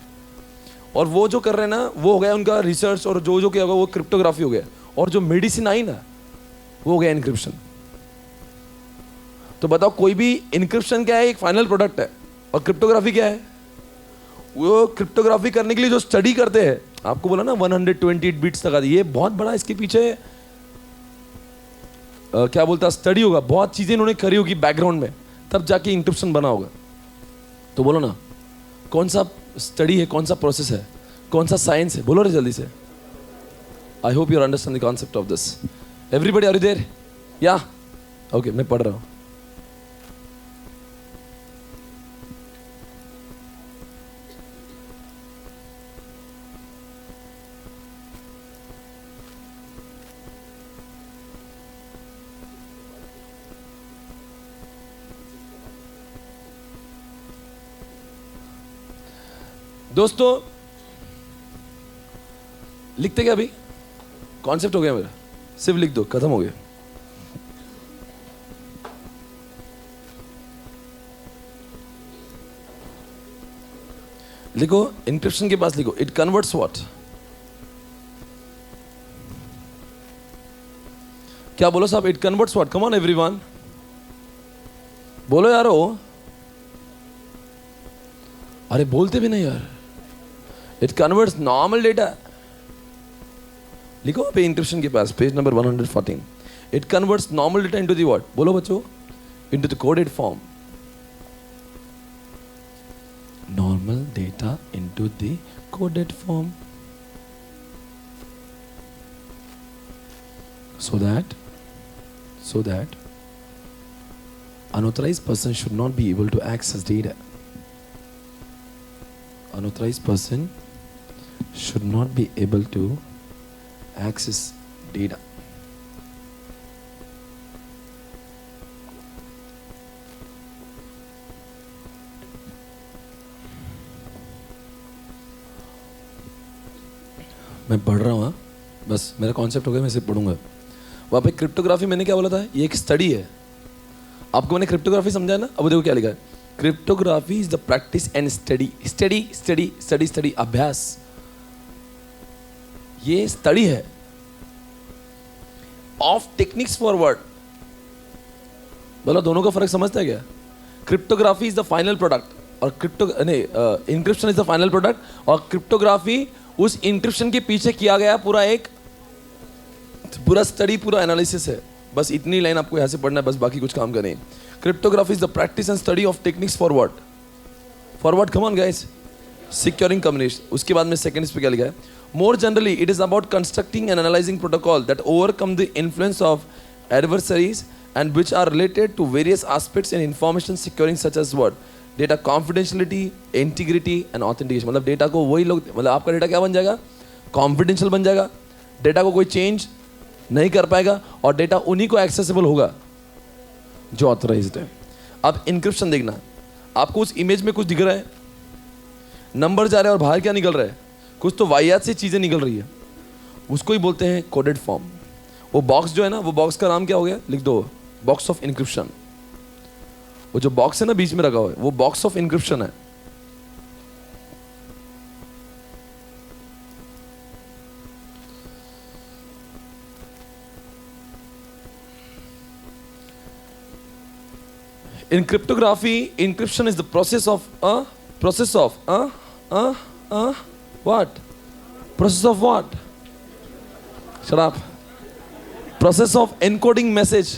और वो जो कर रहे हैं ना, वो हो गया उनका रिसर्च, और जो क्या होगा वो क्रिप्टोग्राफी हो गया। और जो मेडिसिन आई ना, वो हो गया इनक्रिप्शन। तो बताओ, कोई भी इनक्रिप्शन क्या है? एक फाइनल प्रोडक्ट है। और क्रिप्टोग्राफी क्या है? वो क्रिप्टोग्राफी करने के लिए जो स्टडी करते हैं, आपको बोला ना 128 बिट्स तक आती है, ये बहुत बड़ा इसके पीछे क्या बोलता स्टडी होगा, बहुत चीजें इन्होंने करी होगी बैकग्राउंड में, तब जाके इंक्रिप्शन बना होगा। तो बोलो ना, कौन सा स्टडी है, कौन सा प्रोसेस है, कौन सा साइंस है? बोलो रे जल्दी से। I hope you understand the concept of this. Everybody are you there? या ओके, मैं पढ़ रहा हूं। दोस्तों लिखते क्या अभी? कॉन्सेप्ट हो गया मेरा, सिर्फ लिख दो, खत्म हो गया. लिखो, इंक्रिप्शन के पास लिखो, इट कन्वर्ट्स व्हाट? क्या बोलो साहब? It converts what? Come on everyone, बोलो यारो. अरे बोलते भी नहीं यार. It converts normal data. लिखो पे इंक्रिप्शन के पास, page number 114. It converts normal data into the what? बोलो बच्चों, into the coded form. Normal data into the coded form, so that unauthorized person should not be able to access data. Unauthorized person should not be able to access data. मैं पढ़ रहा हूँ. हाँ, बस मेरा concept हो गया, मैं सिर्फ पढ़ूंगा. वहाँ पे क्रिप्टोग्राफी मैंने क्या बोला था? ये एक स्टडी है. आपको मैंने क्रिप्टोग्राफी समझाया ना? अब देखो क्या लिखा है. Cryptography is the practice and study अभ्यास. ये स्टडी है ऑफ टेक्निक्स फॉर वर्ड. बोला दोनों का फर्क समझता है क्या? Cryptography is the final product और encryption is the final product, और क्रिप्टोग्राफी उस इंक्रिप्शन के पीछे किया गया पूरा स्टडी, पूरा एनालिसिस है. बस इतनी लाइन आपको यहां से पढ़ना है, बस बाकी कुछ काम करने. Cryptography is the practice and study of techniques for what? Come on guys, securing communication. उसके बाद में सेकंड पे क्या लिखा है? More generally it is about constructing and analyzing protocol that overcome the influence of adversaries and which are related to various aspects in information securing such as what? Data confidentiality, integrity and authentication. मतलब data को वही लोग, मतलब आपका data क्या बन जाएगा? Confidential बन जाएगा. डेटा को कोई चेंज नहीं कर पाएगा और डेटा उन्हीं को एक्सेसिबल होगा जो ऑथराइज्ड है. अब इंक्रिप्शन देखना, आपको उस इमेज में कुछ दिख रहा है, नंबर जा रहा है और बाहर क्या निकल रहा है? कुछ तो वाहियात से चीज़ें निकल रही है. उसको ही बोलते हैं कोडेड फॉर्म. वो बॉक्स जो है ना, वो बॉक्स का नाम क्या हो गया? लिख दो, बॉक्स ऑफ इंक्रिप्शन. वो जो बॉक्स है ना बीच में रखा हुआ है, वो बॉक्स ऑफ इंक्रिप्शन है. In cryptography, encryption is the process of what? Process of what? Shut up. Process of encoding message.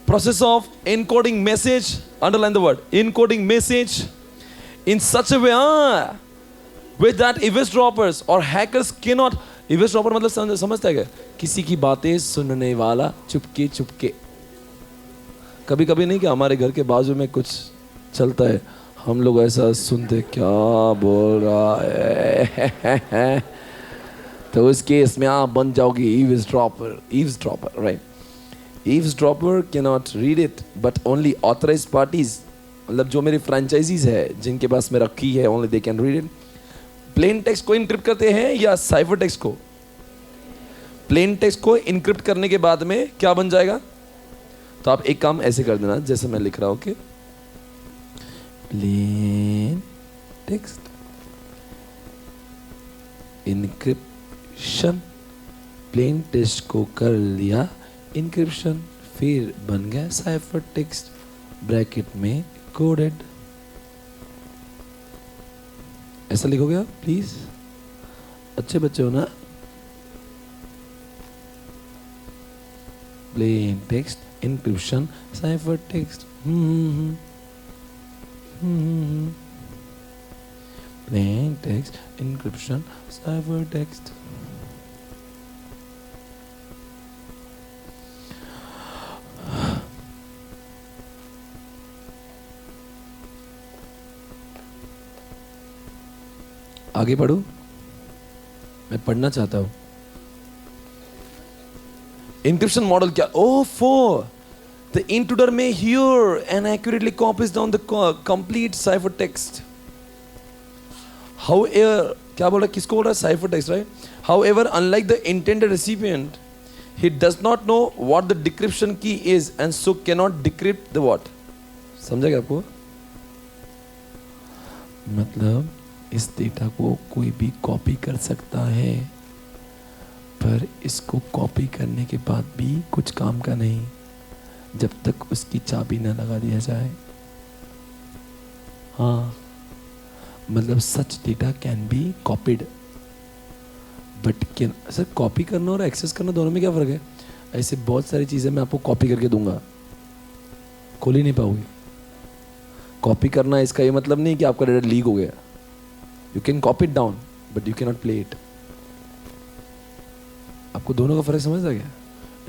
Process of encoding message. Underline the word. Encoding message in such a way with that eavesdroppers or hackers cannot. Eavesdropper मतलब समझता है क्या? किसी की बातें सुनने वाला चुपके चुपके. कभी कभी नहीं कि हमारे घर के बाजू में कुछ चलता है, हम लोग ऐसा सुनते क्या बोल रहा है तो उस केस में आप बन जाओगे eavesdropper, right? Eavesdropper cannot read it, but only authorized parties, मतलब जो मेरे फ्रेंचाइजीज है जिनके पास मेरा की है, only they can read it. Plain text को इनक्रिप्ट करते हैं या साइफर टेक्स्ट को? प्लेन टेक्स्ट को इनक्रिप्ट करने के बाद में क्या बन जाएगा? तो आप एक काम ऐसे कर देना, जैसे मैं लिख रहा हूं कि plain text encryption. Plain text को कर लिया इनक्रिप्शन, फिर बन गया साइफर टेक्स्ट ब्रैकेट में कोडेड. ऐसा लिखोगे आप प्लीज, अच्छे बच्चे हो ना? Plain text encryption cipher text. Plain text encryption cipher text. आगे पढ़ू, मैं पढ़ना चाहता हूं. Encryption model क्या? Oh, 4. The intruder may hear and accurately copies down the complete ciphertext. However, क्या बोल रहा है, किसको बोल रहा है, cipher text, right? However, unlike the intended recipient, he does not know what the decryption key is and so cannot decrypt the what. समझा क्या आपको? मतलब इस डेटा को कोई भी कॉपी कर सकता है, पर इसको कॉपी करने के बाद भी कुछ काम का नहीं जब तक उसकी चाबी न लगा दिया जाए. हाँ, मतलब such data can be copied, but can, sir copy करना और एक्सेस करना दोनों में क्या फ़र्क है? ऐसे बहुत सारी चीज़ें मैं आपको कॉपी करके दूंगा, खोल ही नहीं पाओगे. कॉपी करना इसका ये मतलब नहीं कि आपका डेटा लीक हो गया. You can copy it down but you can not play it. आपको दोनों का फ़र्क समझ आ गया?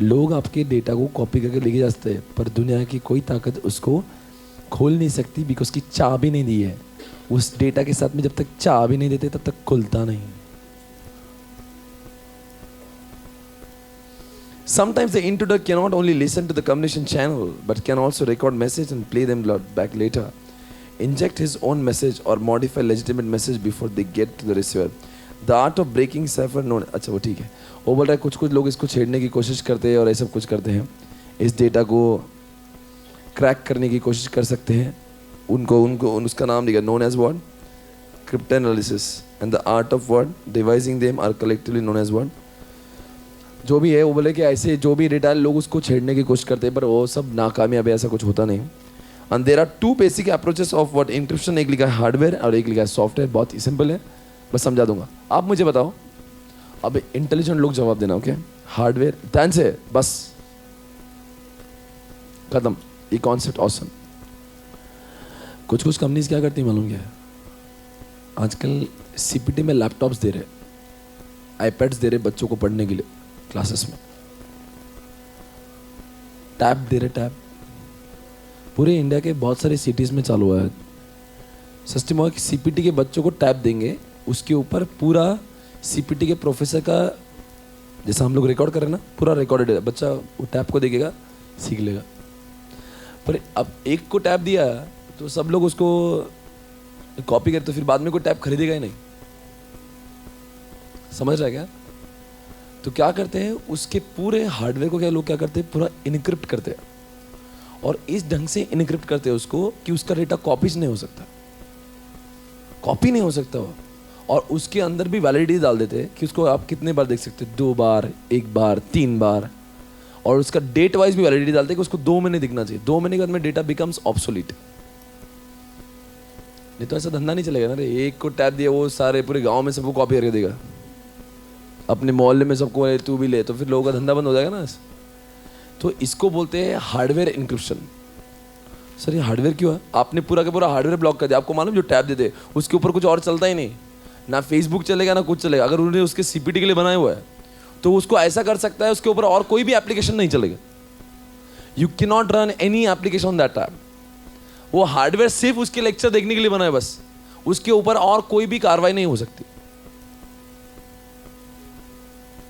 लोग आपके डेटा को कॉपी करके लेके जाते हैं, पर दुनिया की कोई ताकत उसको खोल नहीं सकती, बिकॉज उसकी चाबी नहीं दी है. उस डेटा के साथ में जब तक चाबी नहीं देते तब तक खुलता नहीं. Sometimes the intruder cannot only listen to the communication channel but can also record message and play them back later, inject his own message or modify legitimate message before they get to the receiver. The art of breaking cipher known. अच्छा वो ठीक है. वो बोल रहा है कुछ लोग इसको छेड़ने की कोशिश करते हैं और ऐसा कुछ करते हैं, इस डेटा को क्रैक करने की कोशिश कर सकते हैं. उनको उसका नाम दिया known as what? Cryptanalysis. And the art of what? Devising them are collectively known as what? जो भी है वो बोले कि ऐसे जो भी डेटा लोग उसको छेड़ने की कोशिश करते हैं, पर वो सब नाकामयाब है, ऐसा कुछ होता नहीं. And there are two basic approaches of what encryption. एक लिखा है हार्डवेयर और एक लिखा है सॉफ्टवेयर. बहुत ही सिंपल है, बस समझा दूंगा. आप मुझे बताओ, अब इंटेलिजेंट लोग जवाब देना. ओके, हार्डवेयर ध्यान से, बस खत्म. ये कॉन्सेप्ट ऑसम. कुछ कंपनीज क्या करती है मालूम क्या है? आजकल सीपीटी में लैपटॉप्स दे रहे, आईपैड्स दे रहे बच्चों को पढ़ने के लिए क्लासेस में, टैब दे रहे. टैब पूरे इंडिया के बहुत सारे सिटीज़ में चालू हुआ है. सस्ती मौके सीपीटी के बच्चों को टैब देंगे, उसके ऊपर पूरा सीपीटी के प्रोफेसर का, जैसा हम लोग रिकॉर्ड कर रहे हैं ना, पूरा रिकॉर्डेड है. बच्चा वो टैब को देखेगा, सीख लेगा. पर अब एक को टैब दिया तो सब लोग उसको कॉपी करते, तो फिर बाद में कोई टैब खरीदेगा ही नहीं. समझ रहा है क्या? तो क्या करते हैं, उसके पूरे हार्डवेयर को क्या लोग क्या करते हैं, पूरा इनक्रिप्ट करते हैं. और इस ढंग से इनक्रिप्ट करते हैं उसको कि उसका डेटा कॉपीज नहीं हो सकता, कॉपी नहीं हो सकता वो. और उसके अंदर भी वैलिडिटी डाल देते हैं कि उसको आप कितने बार देख सकते हैं, 2 बार, 1 बार, 3 बार. और उसका डेट वाइज भी वैलिडिटी डालते हैं कि उसको 2 महीने दिखना चाहिए. 2 महीने के बाद में डेटा बिकम्स ऑब्सोलीट. नहीं तो ऐसा धंधा नहीं चलेगा ना रे. एक को टैब दिया, वो सारे पूरे गांव में सबको कॉपी करके देगा, अपने मोहल्ले में सबको तू भी ले, तो फिर लोगों का धंधा बंद हो जाएगा ना. तो इसको बोलते हैं हार्डवेयर इंक्रिप्शन. सर ये हार्डवेयर क्यों है? आपने पूरा का पूरा हार्डवेयर ब्लॉक कर दिया. आपको मालूम जो टैब देते उसके ऊपर कुछ और चलता ही नहीं, ना फेसबुक चलेगा ना कुछ चलेगा. अगर उन्होंने उसके सीपीटी के लिए बनाया हुआ है तो उसको ऐसा कर सकता है, उसके ऊपर और कोई भी एप्लीकेशन नहीं चलेगा. You can not run any application on that tab. वो हार्डवेयर सिर्फ उसके लेक्चर देखने के लिए बना है बस, उसके ऊपर और कोई भी कार्रवाई नहीं हो सकती.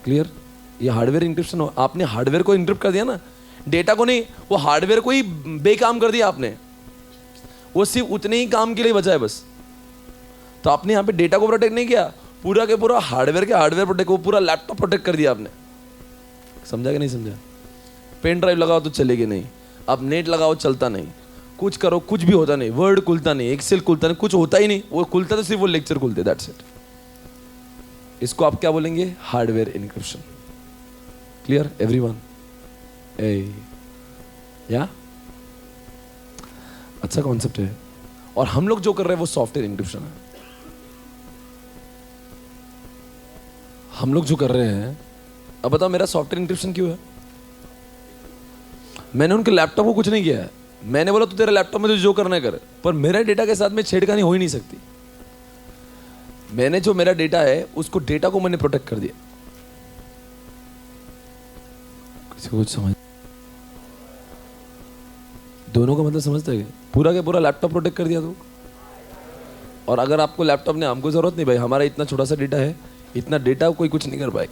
क्लियर? ये हार्डवेयर इंक्रिप्शन हो. आपने हार्डवेयर को इंक्रिप्ट कर दिया ना, डेटा को नहीं. वो हार्डवेयर को ही बेकाम कर दिया आपने. वो सिर्फ उतने ही काम के लिए बचा है बस. तो आपने यहाँ पे डेटा को प्रोटेक्ट नहीं किया, पूरा के पूरा हार्डवेयर के हार्डवेयर प्रोटेक्ट, वो पूरा लैपटॉप प्रोटेक्ट कर दिया आपने. समझा कि नहीं समझा? पेन ड्राइव लगाओ तो चलेगी नहीं, आप नेट लगाओ चलता नहीं, कुछ करो कुछ भी होता नहीं, वर्ड खुलता नहीं, एक्सेल खुलता नहीं, कुछ होता ही नहीं. वो खुलता तो सिर्फ वो लेक्चर खुलते, दैट्स इट. इसको आप क्या बोलेंगे? Hardware encryption. Clear everyone? या अच्छा कॉन्सेप्ट है. और हम लोग जो कर रहे हैं वो सॉफ्टवेयर इनक्रिप्शन है. हम लोग जो कर रहे हैं, अब बताओ मेरा सॉफ्टवेयर इनक्रिप्शन क्यों है? मैंने उनके लैपटॉप को कुछ नहीं किया है. मैंने बोला तो तेरे लैपटॉप में तो जो करना है कर, पर मेरे डेटा के साथ में छेड़खानी हो ही नहीं सकती. मैंने जो मेरा डेटा है उसको डेटा को मैंने प्रोटेक्ट कर दिया. किसी को कुछ समझ? दोनों का मतलब समझते हैं? पूरा के पूरा लैपटॉप प्रोटेक्ट कर दिया तो. और अगर आपको लैपटॉप ने, हमको जरूरत नहीं भाई, हमारा इतना छोटा सा डेटा है, इतना डेटा कोई कुछ नहीं कर पाए,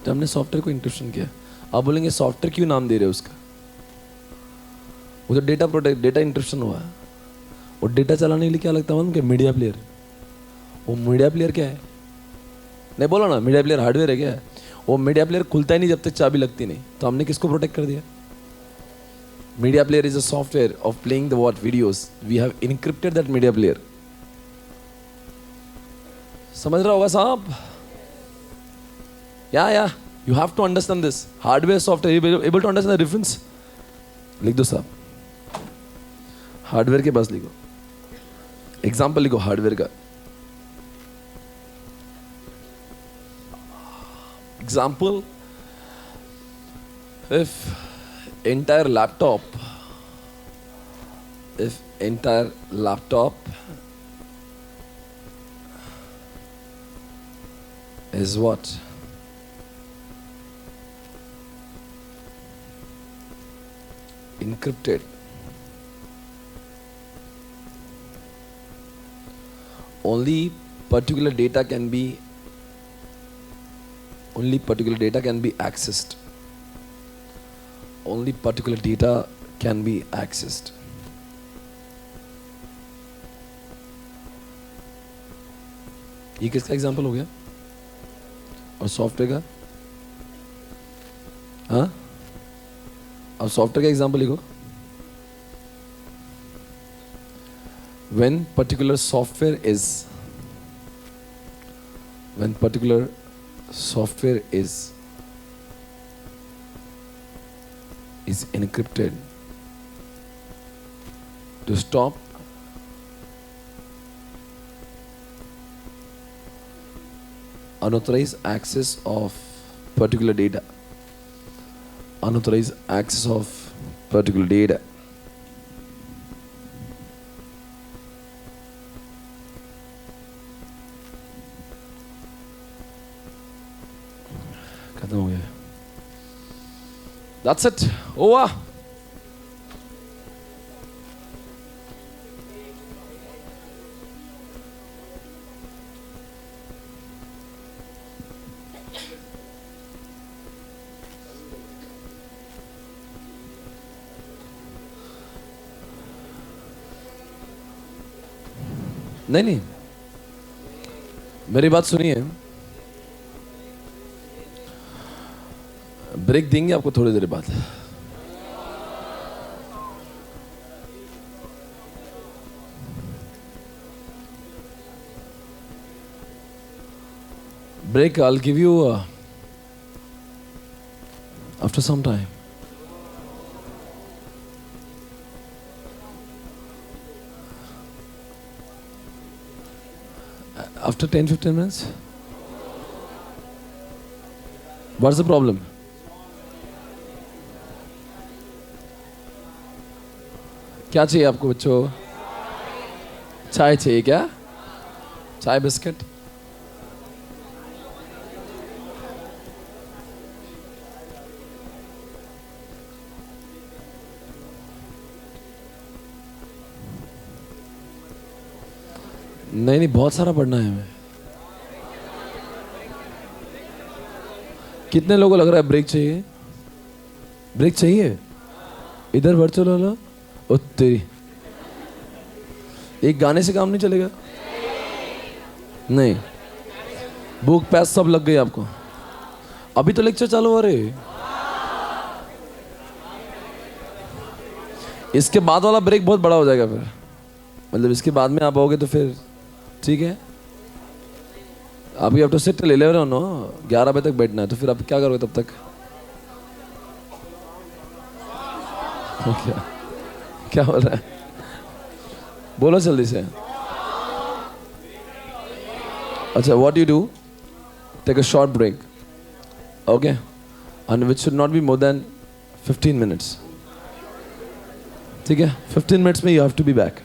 तो हमने सॉफ्टवेयर को इंक्रिप्शन किया. आप बोलेंगे सॉफ्टवेयर क्यों नाम दे रहे हो उसका? वो तो डेटा प्रोटेक्ट, डेटा इंक्रिप्शन हुआ है. और डेटा चलाने के लिए क्या लगता है मालूम क्या? Media player. वो मीडिया प्लेयर क्या है? नहीं बोलो ना, मीडिया प्लेयर हार्डवेयर है क्या? वो मीडिया प्लेयर खुलता ही नहीं जब तक चाबी लगती नहीं। तो हमने किसको प्रोटेक्ट कर दिया? Media player is a software of playing the what videos. We have encrypted that media player. समझ रहा होगा साहब? या you have to understand this hardware software. Able to understand the difference? लिख दो साहब, हार्डवेयर के पास लिखो, एग्जाम्पल लिखो हार्डवेयर का। Example, if entire laptop is what? Encrypted. Only particular data can be accessed. Only particular data can be accessed. ये किसका example हो गया? और सॉफ्टवेयर का? हाँ, अब सॉफ्टवेयर का एग्जाम्पल लिखो। when particular software is encrypted to stop unauthorized access of particular data. खत्म हो गया। That's it. Over. नहीं, मेरी बात सुनिए। ब्रेक देंगे आपको थोड़ी देर बाद। Break I'll give you after some time. After 10-15 minutes? What's the problem? क्या चाहिए आपको बच्चों? चाय चाहिए क्या? चाय बिस्किट? नहीं, बहुत सारा पढ़ना है हमें। कितने लोगों को लग रहा है ब्रेक चाहिए? ब्रेक चाहिए? इधर वर्चुअल वाला तेरी, एक गाने से काम नहीं चलेगा? नहीं, भूख प्यास सब लग गई आपको। अभी तो लेक्चर चालू हो रहे। इसके बाद वाला ब्रेक बहुत बड़ा हो जाएगा फिर, मतलब इसके बाद में आप आओगे तो फिर ठीक है। आप you have to sit till 11 no, 11 बजे तक बैठना है, तो फिर आप क्या करोगे तब तक? क्या बोल रहा है? बोलो जल्दी से। अच्छा, what you do? Take a short break, okay, and which should not be more than 15 minutes. ठीक है, 15 minutes में you have to be back.